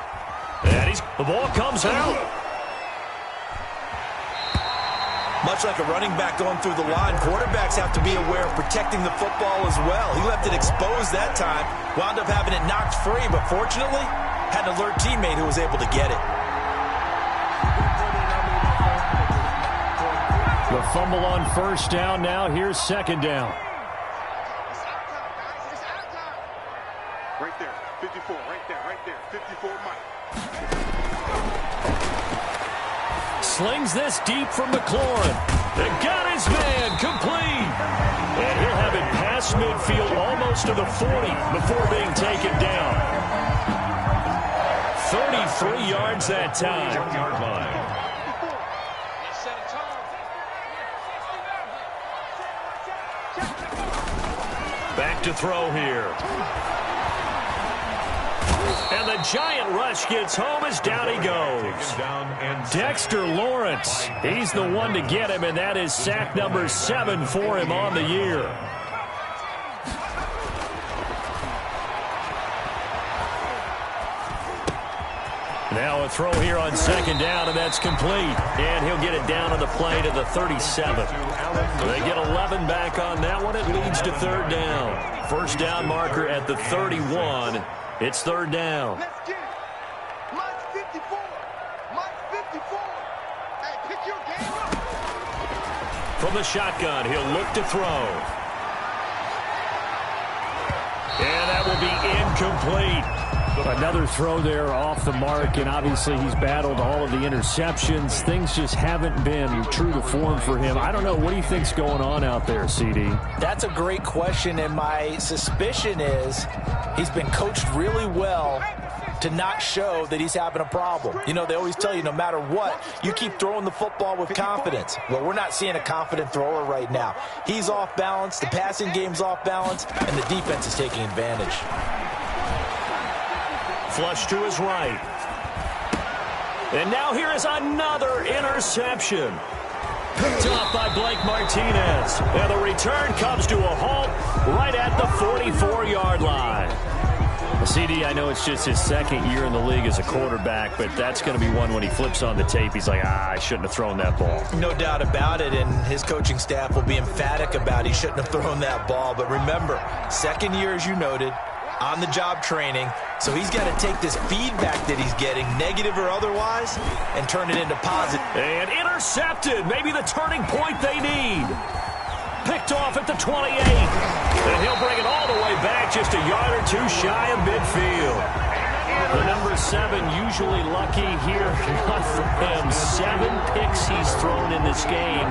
Speaker 1: And the ball comes out.
Speaker 3: Much like a running back going through the line, quarterbacks have to be aware of protecting the football as well. He left it exposed that time, wound up having it knocked free, but fortunately, had an alert teammate who was able to get it.
Speaker 1: The fumble on first down now. Here's 2nd down.
Speaker 2: Right there, 54, right there, 54, Mike.
Speaker 1: Slings this deep from McLaurin. They got his man complete. And he'll have it past midfield almost to the 40 before being taken down. 33 yards that time.
Speaker 4: Yard line.
Speaker 1: Back to throw here. And the giant rush gets home as down he goes. Dexter Lawrence, he's the one to get him, and that is sack number 7 for him on the year. Now a throw here on 2nd down, and that's complete. And he'll get it down on the play to the 37. They get 11 back on that one. It leads to 3rd down. First down marker at the 31. It's 3rd down.
Speaker 2: Let's get it. Mike's 54. Mike's 54. Hey, pick your game up.
Speaker 1: From the shotgun, he'll look to throw. And that will be incomplete. Another throw there off the mark, and obviously he's battled all of the interceptions. Things just haven't been true to form for him. I don't know. What do you think's going on out there, CD?
Speaker 3: That's a great question, and my suspicion is he's been coached really well to not show that he's having a problem. You know, they always tell you no matter what, you keep throwing the football with confidence. Well, we're not seeing a confident thrower right now. He's off balance, the passing game's off balance, and the defense is taking advantage.
Speaker 1: Flush to his right. And now here is another interception. Picked up by Blake Martinez. And the return comes to a halt right at the 44-yard line. CD, I know it's just his 2nd year in the league as a quarterback, but that's going to be one when he flips on the tape, he's like, I shouldn't have thrown that ball.
Speaker 3: No doubt about it, and his coaching staff will be emphatic about he shouldn't have thrown that ball. But remember, 2nd year, as you noted, on-the-job training, so he's got to take this feedback that he's getting, negative or otherwise, and turn it into positive.
Speaker 1: And intercepted, maybe the turning point they need. Picked off at the 28. And he'll bring it all the way back just a yard or 2 shy of midfield. The number 7 usually lucky here. Not for him. 7 picks he's thrown in this game.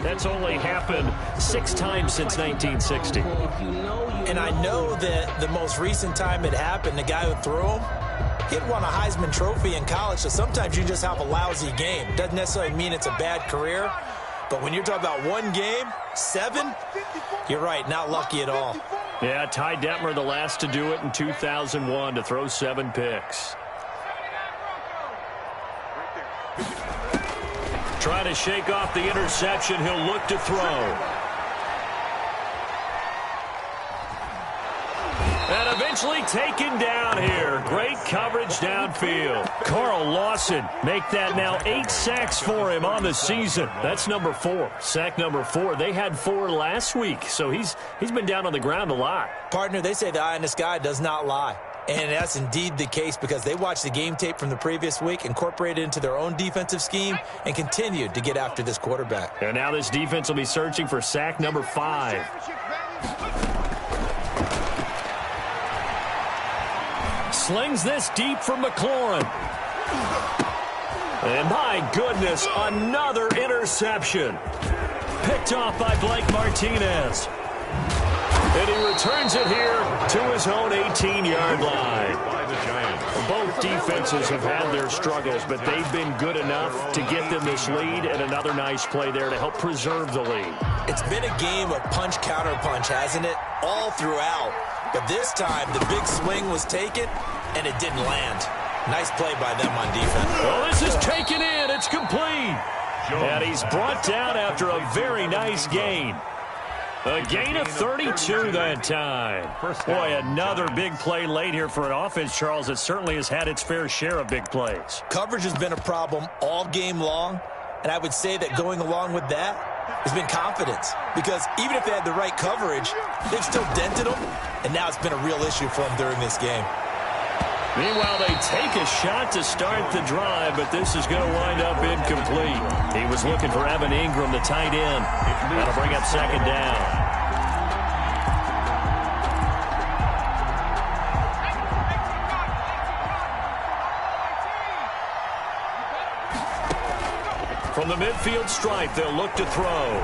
Speaker 1: That's only happened 6 times since 1960.
Speaker 3: And I know that the most recent time it happened, the guy who threw him, he had won a Heisman Trophy in college, so sometimes you just have a lousy game. Doesn't necessarily mean it's a bad career, but when you're talking about one game, 7, you're right, not lucky at all.
Speaker 1: Yeah, Ty Detmer, the last to do it in 2001, to throw 7 picks. Trying to shake off the interception, he'll look to throw. And eventually taken down here. Great coverage downfield. Carl Lawson make that now 8 sacks for him on the season. That's number 4. Sack number 4. They had 4 last week, so he's been down on the ground a lot.
Speaker 3: Partner, they say the eye in the sky does not lie. And that's indeed the case because they watched the game tape from the previous week, incorporated it into their own defensive scheme, and continued to get after this quarterback.
Speaker 1: And now this defense will be searching for sack number 5. Slings this deep from McLaurin. And my goodness, another interception. Picked off by Blake Martinez. And he returns it here to his own 18-yard line. Both defenses have had their struggles, but they've been good enough to get them this lead, and another nice play there to help preserve the lead.
Speaker 3: It's been a game of punch-counter-punch, hasn't it? All throughout. But this time, the big swing was taken, and it didn't land. Nice play by them on defense.
Speaker 1: Well, this is taken in. It's complete. And he's brought down after a very nice gain. A gain of 32 that time. Boy, another big play late here for an offense, Charles, that certainly has had its fair share of big plays.
Speaker 3: Coverage has been a problem all game long, and I would say that going along with that has been confidence. Because even if they had the right coverage, they've still dented them, and now it's been a real issue for them during this game.
Speaker 1: Meanwhile, they take a shot to start the drive, but this is going to wind up incomplete. He was looking for Evan Ingram, the tight end. That'll bring up second down. From the midfield stripe, they'll look to throw.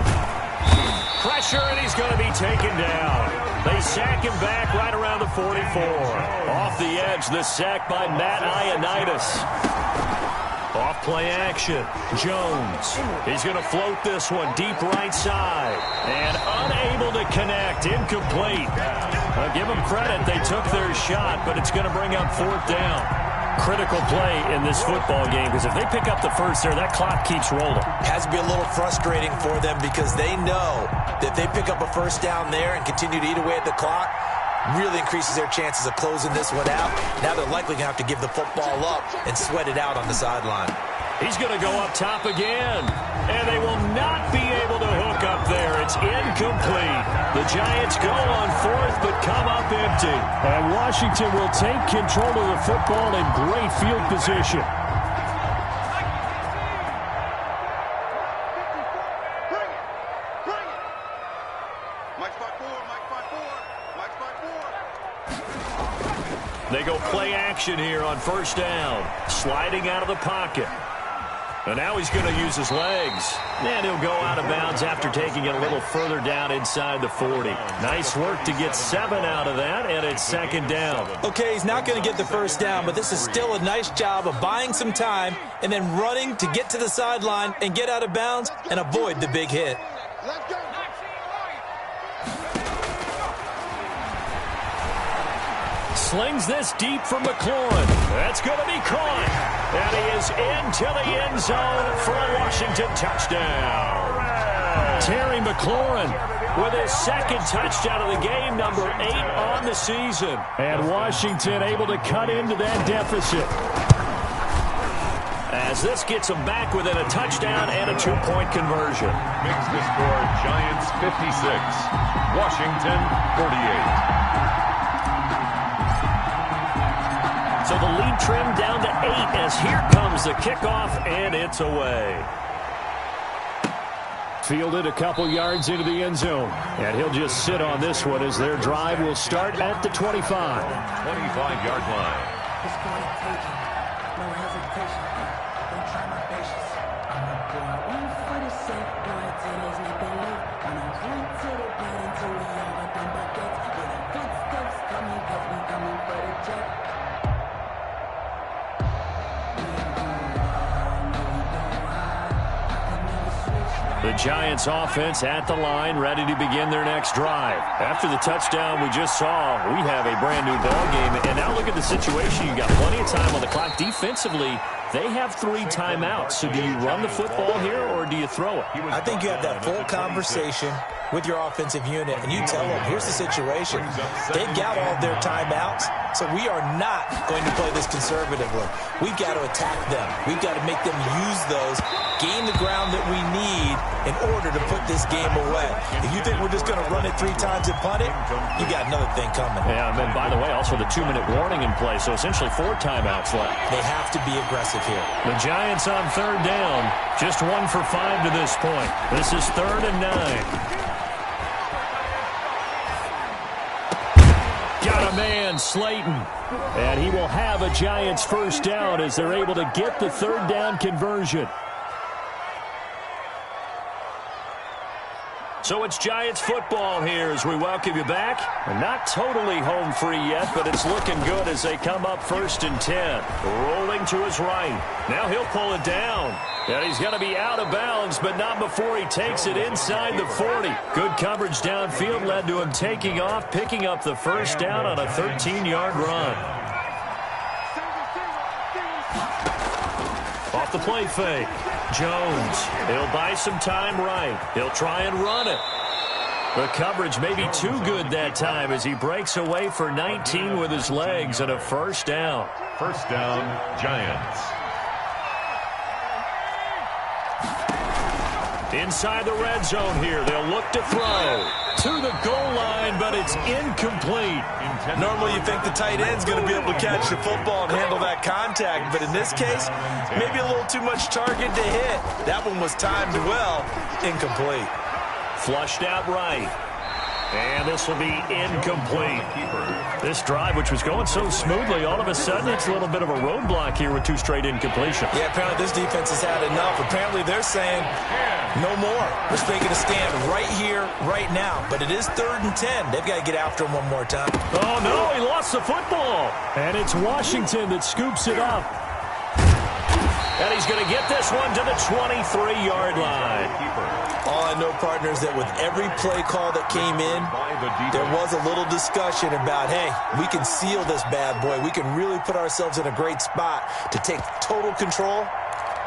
Speaker 1: Pressure, and he's going to be taken down. They sack him back right around the 44. Off the edge, the sack by Matt Ioannidis. Off play action. Jones. He's going to float this one deep right side. And unable to connect. Incomplete. I'll give them credit. They took their shot, but it's going to bring up 4th down. Critical play in this football game because if they pick up the first there, that clock keeps rolling.
Speaker 3: Has to be a little frustrating for them because they know that if they pick up a first down there and continue to eat away at the clock, really increases their chances of closing this one out. Now they're likely going to have to give the football up and sweat it out on the sideline.
Speaker 1: He's going to go up top again. And they will not be able to hook up there. It's incomplete. The Giants go on 4th but come up empty. And Washington will take control of the football in great field position. They go play action here on first down. Sliding out of the pocket. And now he's going to use his legs. And he'll go out of bounds after taking it a little further down inside the 40. Nice work to get 7 out of that, and it's second down.
Speaker 3: Okay, he's not going to get the first down, but this is still a nice job of buying some time and then running to get to the sideline and get out of bounds and avoid the big hit.
Speaker 2: Let's go.
Speaker 1: Slings this deep from McLaurin. That's going to be caught. And he is into the end zone for a Washington touchdown. Terry McLaurin with his second touchdown of the game, number 8 on the season. And Washington able to cut into that deficit. As this gets them back within a touchdown and a 2-point conversion.
Speaker 4: Makes the score Giants 56, Washington 48.
Speaker 1: So the lead trimmed down to 8 as here comes the kickoff, and it's away. Fielded a couple yards into the end zone, and he'll just sit on this one as their drive will start at the 25.
Speaker 4: 25-yard line.
Speaker 1: The Giants offense at the line, ready to begin their next drive. After the touchdown we just saw, we have a brand new ball game. And now look at the situation. You got plenty of time on the clock. Defensively, they have 3 timeouts. So do you run the football here or do you throw it?
Speaker 3: I think you have that full conversation with your offensive unit, and you tell them, here's the situation. They've got all their timeouts, so we are not going to play this conservatively. We've got to attack them. We've got to make them use those, gain the ground that we need in order to put this game away. If you think we're just going to run it 3 times and punt it, you got another thing coming.
Speaker 1: Yeah, and then, by the way, also the 2-minute warning in play, so essentially 4 timeouts left.
Speaker 3: They have to be aggressive here.
Speaker 1: The Giants on 3rd down, just 1 for 5 to this point. This is 3rd and 9. Got a man, Slayton. And he will have a Giants first down as they're able to get the 3rd down conversion. So it's Giants football here as we welcome you back. We're not totally home free yet, but it's looking good as they come up 1st and 10. Rolling to his right. Now he'll pull it down. And he's going to be out of bounds, but not before he takes it inside the 40. Good coverage downfield led to him taking off, picking up the first down on a 13-yard run. Off the play fake. Jones, he'll buy some time right. He'll try and run it. The coverage may be too good that time as he breaks away for 19 with his legs and a first down.
Speaker 4: First down, Giants.
Speaker 1: Inside the red zone here, they'll look to throw to the goal line, but it's incomplete.
Speaker 3: Normally you think the tight end's going to be able to catch the football and handle that contact, but in this case, maybe a little too much target to hit. That one was timed well, incomplete.
Speaker 1: Flushed out right. And this will be incomplete. This drive, which was going so smoothly, all of a sudden it's a little bit of a roadblock here with 2 straight incompletions.
Speaker 3: Yeah, apparently this defense has had enough. Apparently they're saying no more. We're making a stand right here, right now. But it is 3rd and 10. They've got to get after him one more time.
Speaker 1: Oh, no, he lost the football. And it's Washington that scoops it up. And he's going to get this one to the 23-yard line.
Speaker 3: All I know, partners, that with every play call that came in, there was a little discussion about, hey, we can seal this bad boy. We can really put ourselves in a great spot to take total control,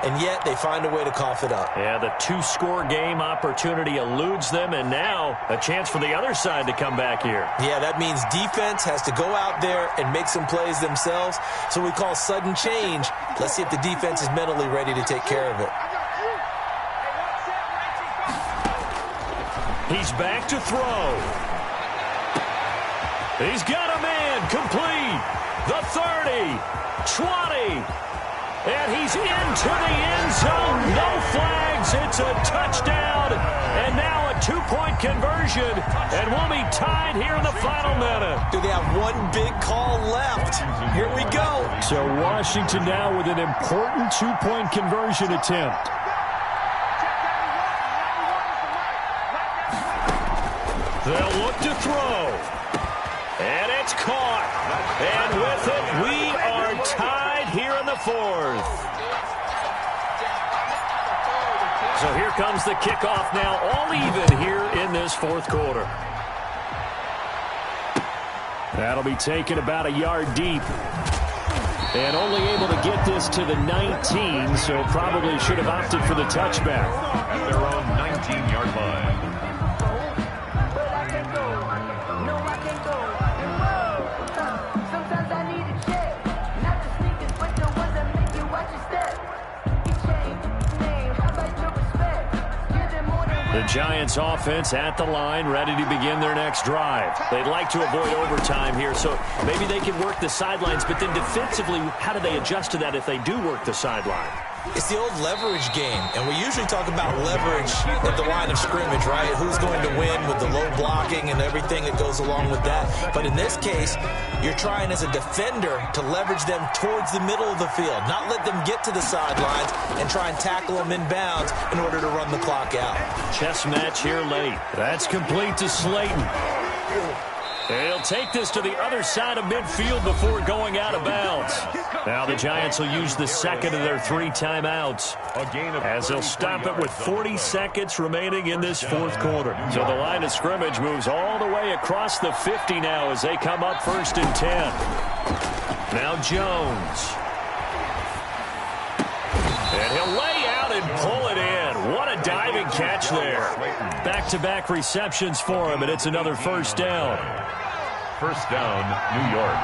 Speaker 3: and yet they find a way to cough it up.
Speaker 1: Yeah, the 2-score game opportunity eludes them, and now a chance for the other side to come back here.
Speaker 3: Yeah, that means defense has to go out there and make some plays themselves. So we call sudden change. Let's see if the defense is mentally ready to take care of it.
Speaker 1: He's back to throw. He's got a man complete. The 30, 20, and he's into the end zone. No flags. It's a touchdown. And now a 2-point conversion. And we'll be tied here in the final minute.
Speaker 3: Do they have one big call left? Here we go.
Speaker 1: So Washington now with an important 2-point conversion attempt. They'll look to throw. And it's caught. And with it, we are tied here in the 4th. So here comes the kickoff now, all even here in this 4th quarter. That'll be taken about a yard deep. And only able to get this to the 19, so probably should have opted for the touchback.
Speaker 4: At their own 19-yard line.
Speaker 1: The Giants offense at the line, ready to begin their next drive. They'd like to avoid overtime here, so maybe they can work the sidelines, but then defensively, how do they adjust to that if they do work the sideline?
Speaker 3: It's the old leverage game, and we usually talk about leverage at the line of scrimmage, right? Who's going to win with the low blocking and everything that goes along with that. But in this case, you're trying as a defender to leverage them towards the middle of the field, not let them get to the sidelines and try and tackle them inbounds in order to run the clock out.
Speaker 1: Chess match here late. That's complete to Slayton. He'll take this to the other side of midfield before going out of bounds. Now the Giants will use the second of their 3 timeouts as they'll stop it with 40 seconds remaining in this fourth quarter. So the line of scrimmage moves all the way across the 50 now as they come up 1st and 10. Now Jones. And he'll lay out and pull it in. What a diving catch there. Back-to-back receptions for him, and it's another first down.
Speaker 4: First down, New York.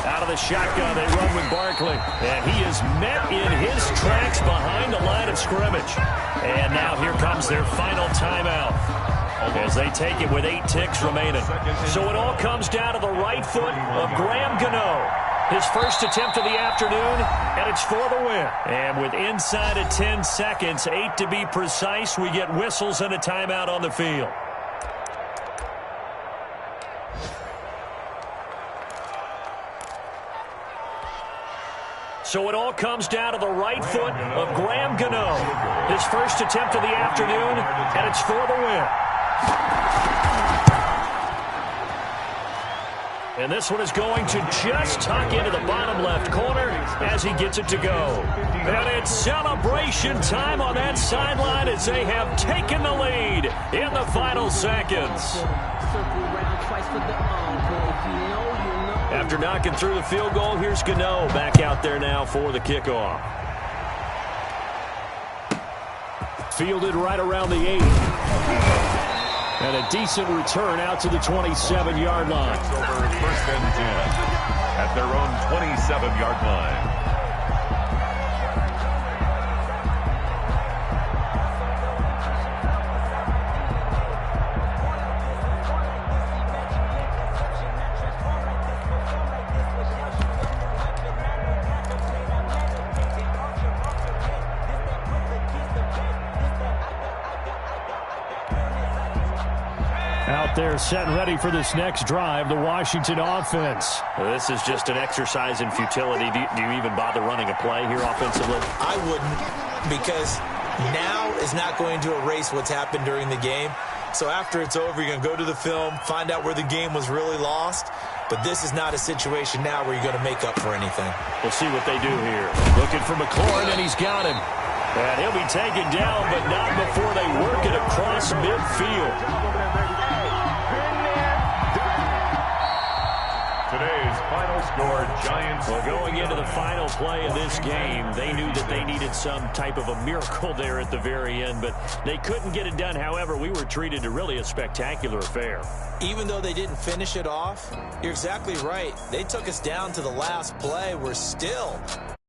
Speaker 1: Out of the shotgun, they run with Barkley. And he is met in his tracks behind the line of scrimmage. And now here comes their final timeout as they take it with 8 ticks remaining. So it all comes down to the right foot of Graham Gano. His first attempt of the afternoon, and it's for the win. And with inside of 10 seconds, 8 to be precise, we get whistles and a timeout on the field. So it all comes down to the right foot of Graham Gano. His first attempt of the afternoon, and it's for the win. And this one is going to just tuck into the bottom left corner as he gets it to go. And it's celebration time on that sideline as they have taken the lead in the final seconds. After knocking through the field goal, here's Gano back out there now for the kickoff. Fielded right around the 8. And a decent return out to the 27-yard line.
Speaker 4: Over 1st and 10 at their own 27-yard line.
Speaker 1: Out there set and ready for this next drive, the Washington offense. This is just an exercise in futility. Do you even bother running a play here offensively?
Speaker 3: I wouldn't, because now is not going to erase what's happened during the game. So after it's over, you're going to go to the film, find out where the game was really lost. But this is not a situation now where you're going to make up for anything.
Speaker 1: We'll see what they do here. Looking for McLaurin, and he's got him. And he'll be taken down, but not before they work it across midfield.
Speaker 4: Today's final score, Giants.
Speaker 1: Well, going into the final play of this game, they knew that they needed some type of a miracle there at the very end, but they couldn't get it done. However, we were treated to really a spectacular affair.
Speaker 3: Even though they didn't finish it off, you're exactly right. They took us down to the last play. We're still